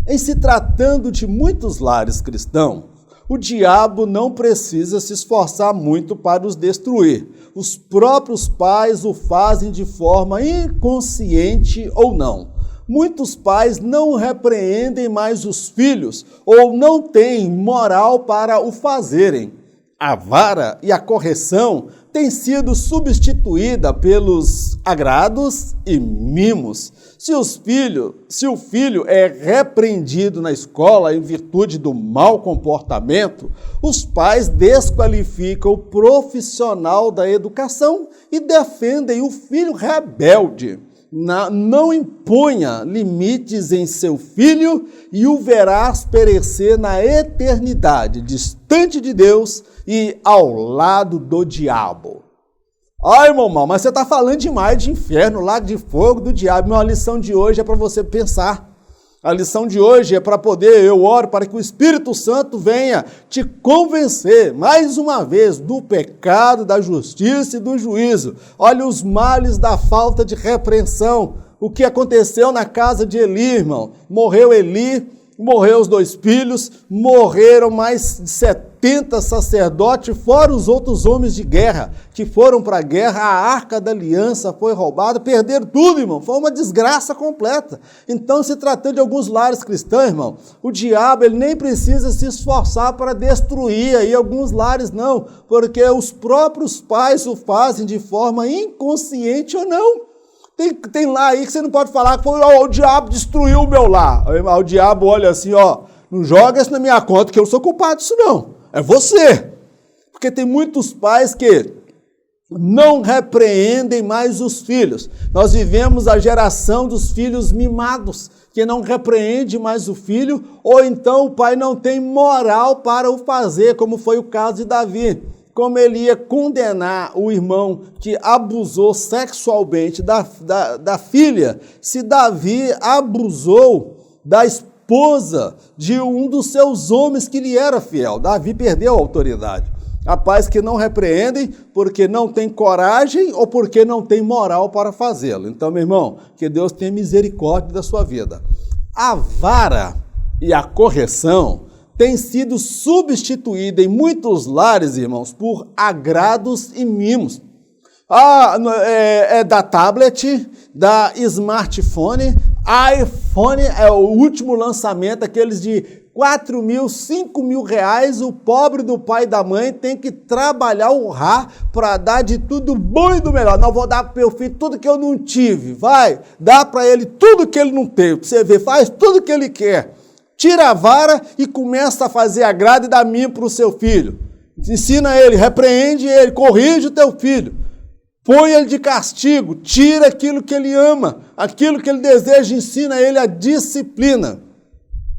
Em se tratando de muitos lares cristãos, o diabo não precisa se esforçar muito para os destruir. Os próprios pais o fazem de forma inconsciente ou não. muitos pais não repreendem mais os filhos ou não têm moral para o fazerem. A vara e a correção têm sido substituída pelos agrados e mimos. Se o filho é repreendido na escola em virtude do mau comportamento, os pais desqualificam o profissional da educação e defendem o filho rebelde. Não imponha limites em seu filho e o verás perecer na eternidade, distante de Deus e ao lado do diabo. Ai, irmão, mas você está falando demais de inferno, lago de fogo, do diabo. Minha lição de hoje é para você pensar. A lição de hoje é para poder, eu oro para que o Espírito Santo venha te convencer, mais uma vez, do pecado, da justiça e do juízo. Olha os males da falta de repreensão. O que aconteceu na casa de Eli, irmão? Morreu Eli, morreu os 2 filhos, morreram mais de 70 sacerdotes, fora os outros homens de guerra que foram para a guerra, a arca da aliança foi roubada, perderam tudo, irmão, foi uma desgraça completa. Então, se tratando de alguns lares cristãos, irmão, o diabo ele nem precisa se esforçar para destruir aí alguns lares, não, porque os próprios pais o fazem de forma inconsciente ou não. Tem lá aí que você não pode falar que foi o diabo destruiu o meu lar. O diabo olha assim, não joga isso na minha conta, que eu não sou culpado disso não. É você. Porque tem muitos pais que não repreendem mais os filhos. Nós vivemos a geração dos filhos mimados, que não repreende mais o filho, ou então o pai não tem moral para o fazer, como foi o caso de Davi. Como ele ia condenar o irmão que abusou sexualmente da filha, se Davi abusou da esposa de um dos seus homens que lhe era fiel. Davi perdeu a autoridade. Há pais que não repreendem porque não tem coragem ou porque não tem moral para fazê-lo. Então, meu irmão, que Deus tenha misericórdia da sua vida. A vara e a correção tem sido substituída em muitos lares, irmãos, por agrados e mimos. Da tablet, da smartphone, iPhone é o último lançamento, aqueles de 4 mil, 5 mil reais, o pobre do pai e da mãe tem que trabalhar, honrar, para dar de tudo bom e do melhor. Não vou dar para o meu filho tudo que eu não tive, vai, dá para ele tudo que ele não teve, você vê, faz tudo que ele quer. Tira a vara e começa a fazer agrado e dá mimo para o seu filho. Ensina ele, repreende ele, corrige o teu filho. Põe ele de castigo, tira aquilo que ele ama, aquilo que ele deseja, ensina ele a disciplina.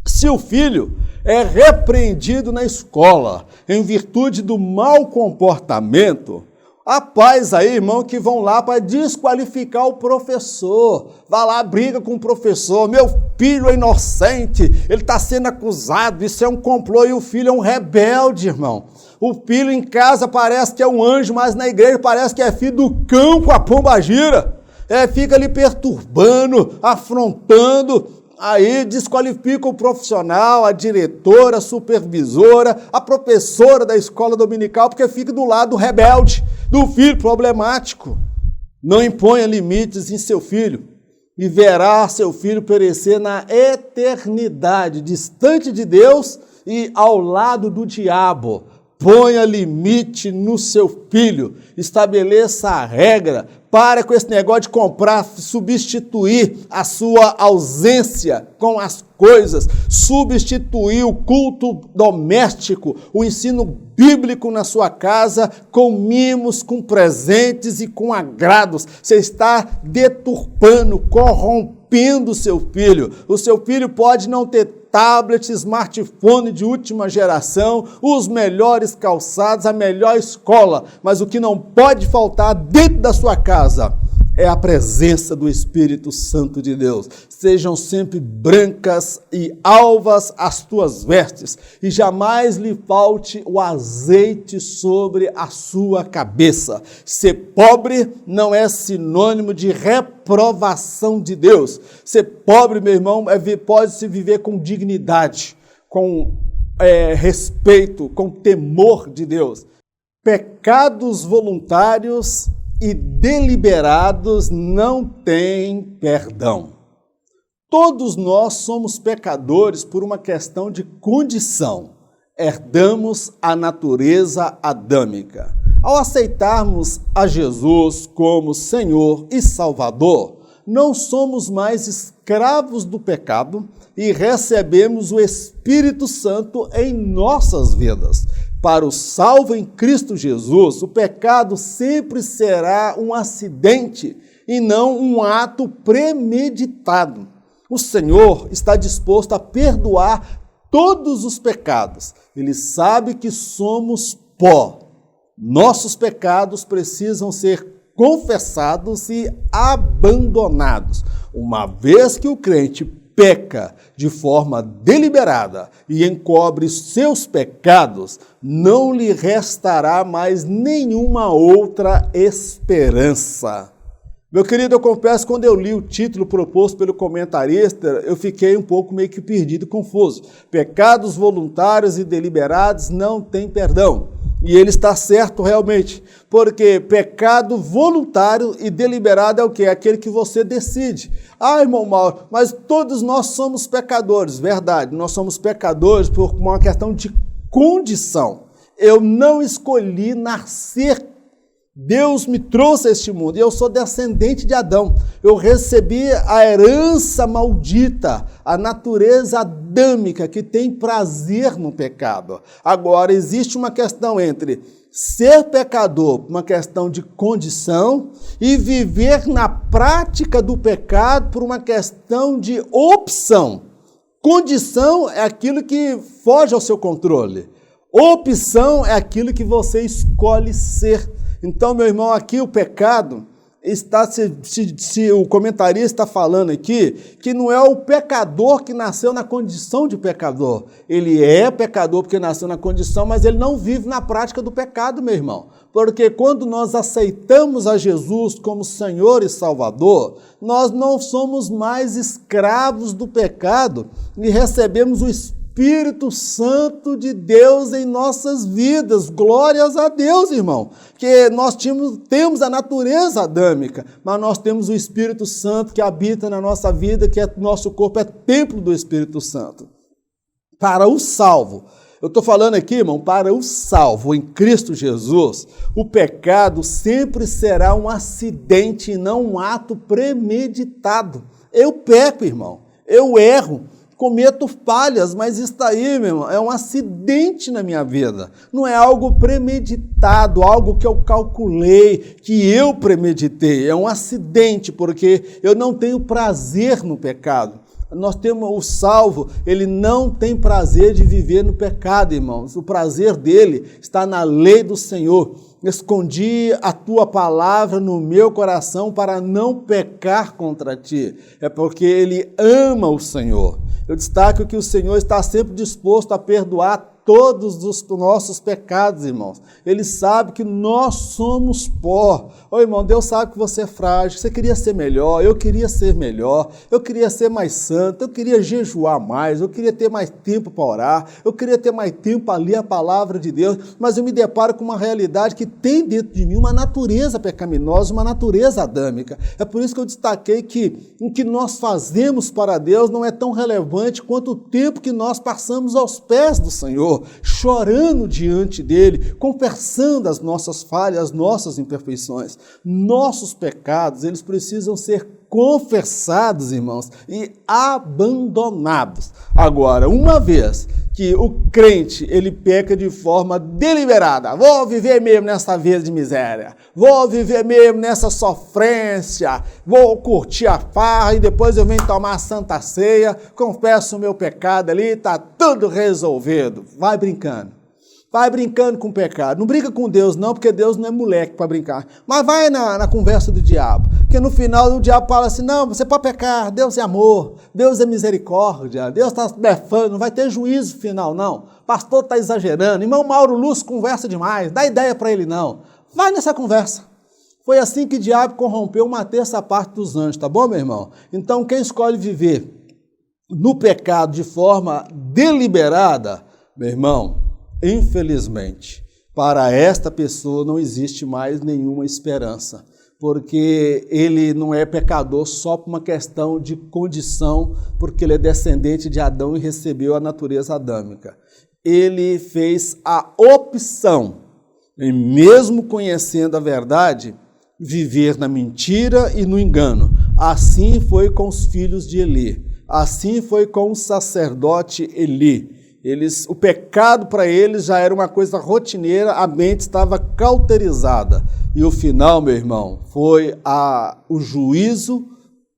Se o filho é repreendido na escola em virtude do mau comportamento, há pais aí, irmão, que vão lá para desqualificar o professor. Vai lá, briga com o professor. Meu filho é inocente, ele está sendo acusado, isso é um complô. E o filho é um rebelde, irmão. O filho em casa parece que é um anjo, mas na igreja parece que é filho do cão com a pombagira. Fica ali perturbando, afrontando. Aí desqualifica o profissional, a diretora, a supervisora, a professora da escola dominical, porque fica do lado rebelde, do filho problemático. Não imponha limites em seu filho e verá seu filho perecer na eternidade, distante de Deus e ao lado do diabo. Ponha limite no seu filho, estabeleça a regra, para com esse negócio de comprar, substituir a sua ausência com as coisas, substituir o culto doméstico, o ensino bíblico na sua casa com mimos, com presentes e com agrados. Você está deturpando, corrompendo o seu filho. O seu filho pode não ter tablet, smartphone de última geração, os melhores calçados, a melhor escola, mas o que não pode faltar dentro da sua casa é a presença do Espírito Santo de Deus. Sejam sempre brancas e alvas as tuas vestes, e jamais lhe falte o azeite sobre a sua cabeça. Ser pobre não é sinônimo de reprovação de Deus. Ser pobre, meu irmão, pode-se viver com dignidade, com respeito, com temor de Deus. Pecados voluntários e deliberados não têm perdão. Todos nós somos pecadores por uma questão de condição. Herdamos a natureza adâmica. Ao aceitarmos a Jesus como Senhor e Salvador, não somos mais escravos do pecado e recebemos o Espírito Santo em nossas vidas. Para o salvo em Cristo Jesus, o pecado sempre será um acidente e não um ato premeditado. O Senhor está disposto a perdoar todos os pecados. Ele sabe que somos pó. Nossos pecados precisam ser confessados e abandonados. Uma vez que o crente peca de forma deliberada e encobre seus pecados, não lhe restará mais nenhuma outra esperança. Meu querido, eu confesso, quando eu li o título proposto pelo comentarista, eu fiquei um pouco meio que perdido e confuso. Pecados voluntários e deliberados não têm perdão. E ele está certo realmente, porque pecado voluntário e deliberado é o quê? É aquele que você decide. Ah, irmão Mauro, mas todos nós somos pecadores. Verdade, nós somos pecadores por uma questão de condição. Eu não escolhi nascer. Deus me trouxe a este mundo e eu sou descendente de Adão. Eu recebi a herança maldita, a natureza adâmica que tem prazer no pecado. Agora, existe uma questão entre ser pecador, uma questão de condição, e viver na prática do pecado por uma questão de opção. Condição é aquilo que foge ao seu controle. Opção é aquilo que você escolhe ser. Então, meu irmão, aqui o pecado está, se o comentarista está falando aqui, que não é o pecador que nasceu na condição de pecador. Ele é pecador porque nasceu na condição, mas ele não vive na prática do pecado, meu irmão. Porque quando nós aceitamos a Jesus como Senhor e Salvador, nós não somos mais escravos do pecado e recebemos o Espírito Santo de Deus em nossas vidas. Glórias a Deus, irmão. Que nós temos a natureza adâmica, mas nós temos o Espírito Santo que habita na nossa vida, que nosso corpo é templo do Espírito Santo. Para o salvo, eu estou falando aqui, irmão, para o salvo em Cristo Jesus, o pecado sempre será um acidente e não um ato premeditado. Eu peco, irmão, eu erro, cometo falhas, mas isso aí, meu irmão, é um acidente na minha vida. Não é algo premeditado, algo que eu calculei, que eu premeditei. É um acidente, porque eu não tenho prazer no pecado. Nós temos o salvo, ele não tem prazer de viver no pecado, irmãos. O prazer dele está na lei do Senhor. Escondi a tua palavra no meu coração para não pecar contra ti. É porque ele ama o Senhor. Eu destaco que o Senhor está sempre disposto a perdoar todos os nossos pecados, irmãos. Ele sabe que nós somos pó. Ô, irmão, Deus sabe que você é frágil, você queria ser melhor, eu queria ser melhor, eu queria ser mais santo, eu queria jejuar mais, eu queria ter mais tempo para orar, eu queria ter mais tempo para ler a palavra de Deus, mas eu me deparo com uma realidade que tem dentro de mim uma natureza pecaminosa, uma natureza adâmica. É por isso que eu destaquei que o que nós fazemos para Deus não é tão relevante quanto o tempo que nós passamos aos pés do Senhor, chorando diante dele, confessando as nossas falhas, as nossas imperfeições. Nossos pecados, eles precisam ser confessados, irmãos, e abandonados. Agora, uma vez que o crente, ele peca de forma deliberada, vou viver mesmo nessa vida de miséria, vou viver mesmo nessa sofrência, vou curtir a farra e depois eu venho tomar a Santa Ceia, confesso o meu pecado ali, está tudo resolvido. Vai brincando. Vai brincando com o pecado. Não brinca com Deus não, porque Deus não é moleque para brincar. Mas vai na conversa do diabo. Porque no final o diabo fala assim, não, você pode pecar, Deus é amor, Deus é misericórdia, Deus está blefando, não vai ter juízo final não. Pastor está exagerando, irmão Mauro Lúcio conversa demais, dá ideia para ele não. Vai nessa conversa. Foi assim que o diabo corrompeu uma terça parte dos anjos, tá bom, meu irmão? Então quem escolhe viver no pecado de forma deliberada, meu irmão, infelizmente, para esta pessoa não existe mais nenhuma esperança, porque ele não é pecador só por uma questão de condição, porque ele é descendente de Adão e recebeu a natureza adâmica. Ele fez a opção, e mesmo conhecendo a verdade, viver na mentira e no engano. Assim foi com os filhos de Eli, assim foi com o sacerdote Eli. O pecado para eles já era uma coisa rotineira, a mente estava cauterizada. E o final, meu irmão, foi o juízo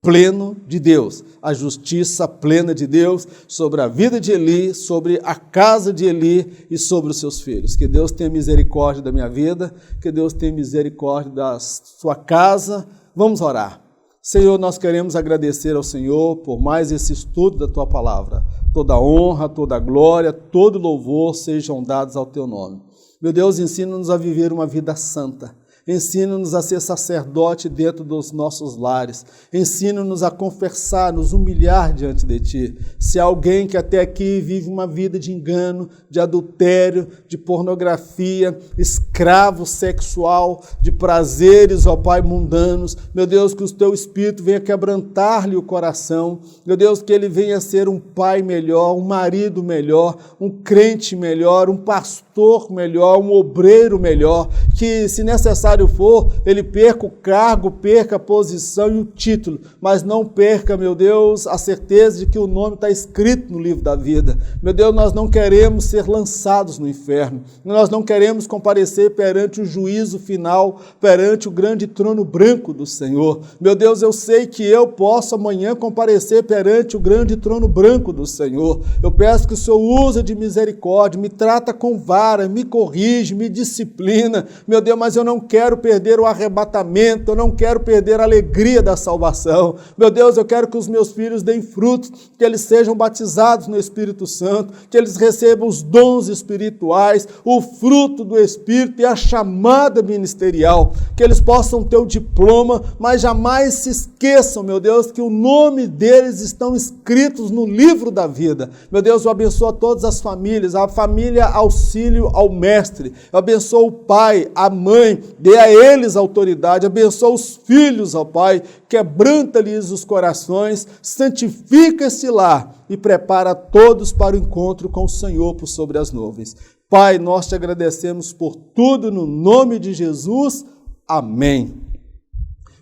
pleno de Deus, a justiça plena de Deus sobre a vida de Eli, sobre a casa de Eli e sobre os seus filhos. Que Deus tenha misericórdia da minha vida, que Deus tenha misericórdia da sua casa. Vamos orar. Senhor, nós queremos agradecer ao Senhor por mais esse estudo da Tua Palavra. Toda honra, toda glória, todo louvor sejam dados ao Teu nome. Meu Deus, ensina-nos a viver uma vida santa. Ensina-nos a ser sacerdote dentro dos nossos lares. Ensina-nos a confessar, nos humilhar diante de Ti. Se há alguém que até aqui vive uma vida de engano, de adultério, de pornografia, escravo sexual, de prazeres, ó Pai, mundanos, meu Deus, que o Teu Espírito venha quebrantar-lhe o coração. Meu Deus, que ele venha ser um pai melhor, um marido melhor, um crente melhor, um pastor melhor, um obreiro melhor, que, se necessário for, ele perca o cargo, perca a posição e o título, mas não perca, meu Deus, a certeza de que o nome está escrito no livro da vida. Meu Deus, nós não queremos ser lançados no inferno, nós não queremos comparecer perante o juízo final, perante o grande trono branco do Senhor. Meu Deus, eu sei que eu posso amanhã comparecer perante o grande trono branco do Senhor. Eu peço que o Senhor use de misericórdia, me trata com vara, me corrige, me disciplina, meu Deus, mas eu não quero perder o arrebatamento, eu não quero perder a alegria da salvação. Meu Deus, eu quero que os meus filhos deem frutos, que eles sejam batizados no Espírito Santo, que eles recebam os dons espirituais, o fruto do Espírito e a chamada ministerial, que eles possam ter o diploma, mas jamais se esqueçam, meu Deus, que o nome deles estão escritos no livro da vida. Meu Deus, eu abençoo todas as famílias, a família Auxílio ao Mestre, eu abençoo o pai, a mãe, dê a eles autoridade, abençoa os filhos, ó Pai, quebranta-lhes os corações, santifica esse lar e prepara todos para o encontro com o Senhor por sobre as nuvens. Pai, nós te agradecemos por tudo no nome de Jesus. Amém.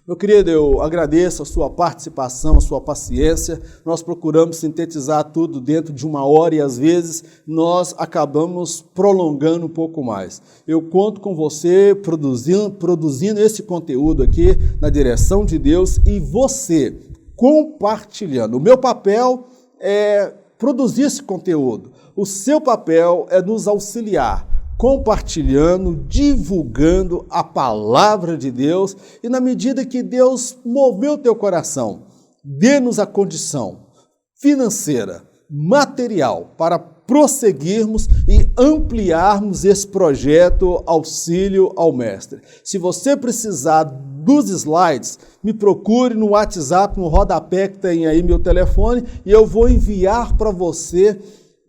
Meu querido, eu agradeço a sua participação, a sua paciência. Nós procuramos sintetizar tudo dentro de 1 hora e, às vezes, nós acabamos prolongando um pouco mais. Eu conto com você produzindo esse conteúdo aqui na direção de Deus e você compartilhando. O meu papel é produzir esse conteúdo. O seu papel é nos auxiliar, compartilhando, divulgando a palavra de Deus, e na medida que Deus moveu o teu coração, dê-nos a condição financeira, material, para prosseguirmos e ampliarmos esse projeto Auxílio ao Mestre. Se você precisar dos slides, me procure no WhatsApp, no rodapé que tem aí meu telefone, e eu vou enviar para você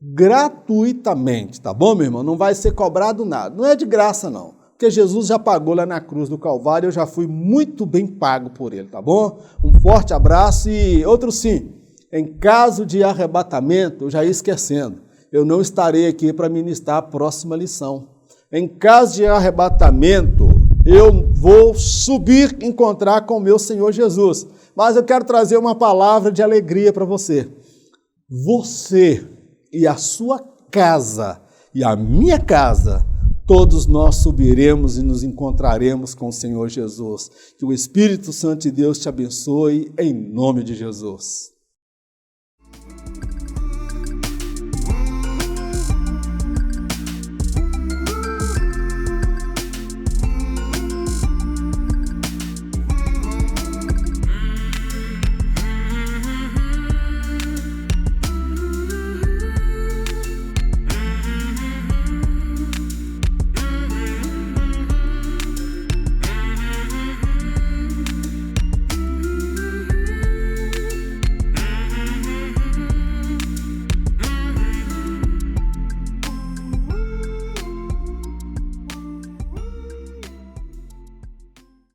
gratuitamente, tá bom, meu irmão? Não vai ser cobrado nada, não é de graça não, porque Jesus já pagou lá na cruz do Calvário, eu já fui muito bem pago por ele, tá bom? Um forte abraço e outro sim, em caso de arrebatamento, eu já ia esquecendo, eu não estarei aqui para ministrar a próxima lição. Em caso de arrebatamento, eu vou subir, encontrar com o meu Senhor Jesus, mas eu quero trazer uma palavra de alegria para você. Você e a sua casa e a minha casa, todos nós subiremos e nos encontraremos com o Senhor Jesus. Que o Espírito Santo de Deus te abençoe em nome de Jesus.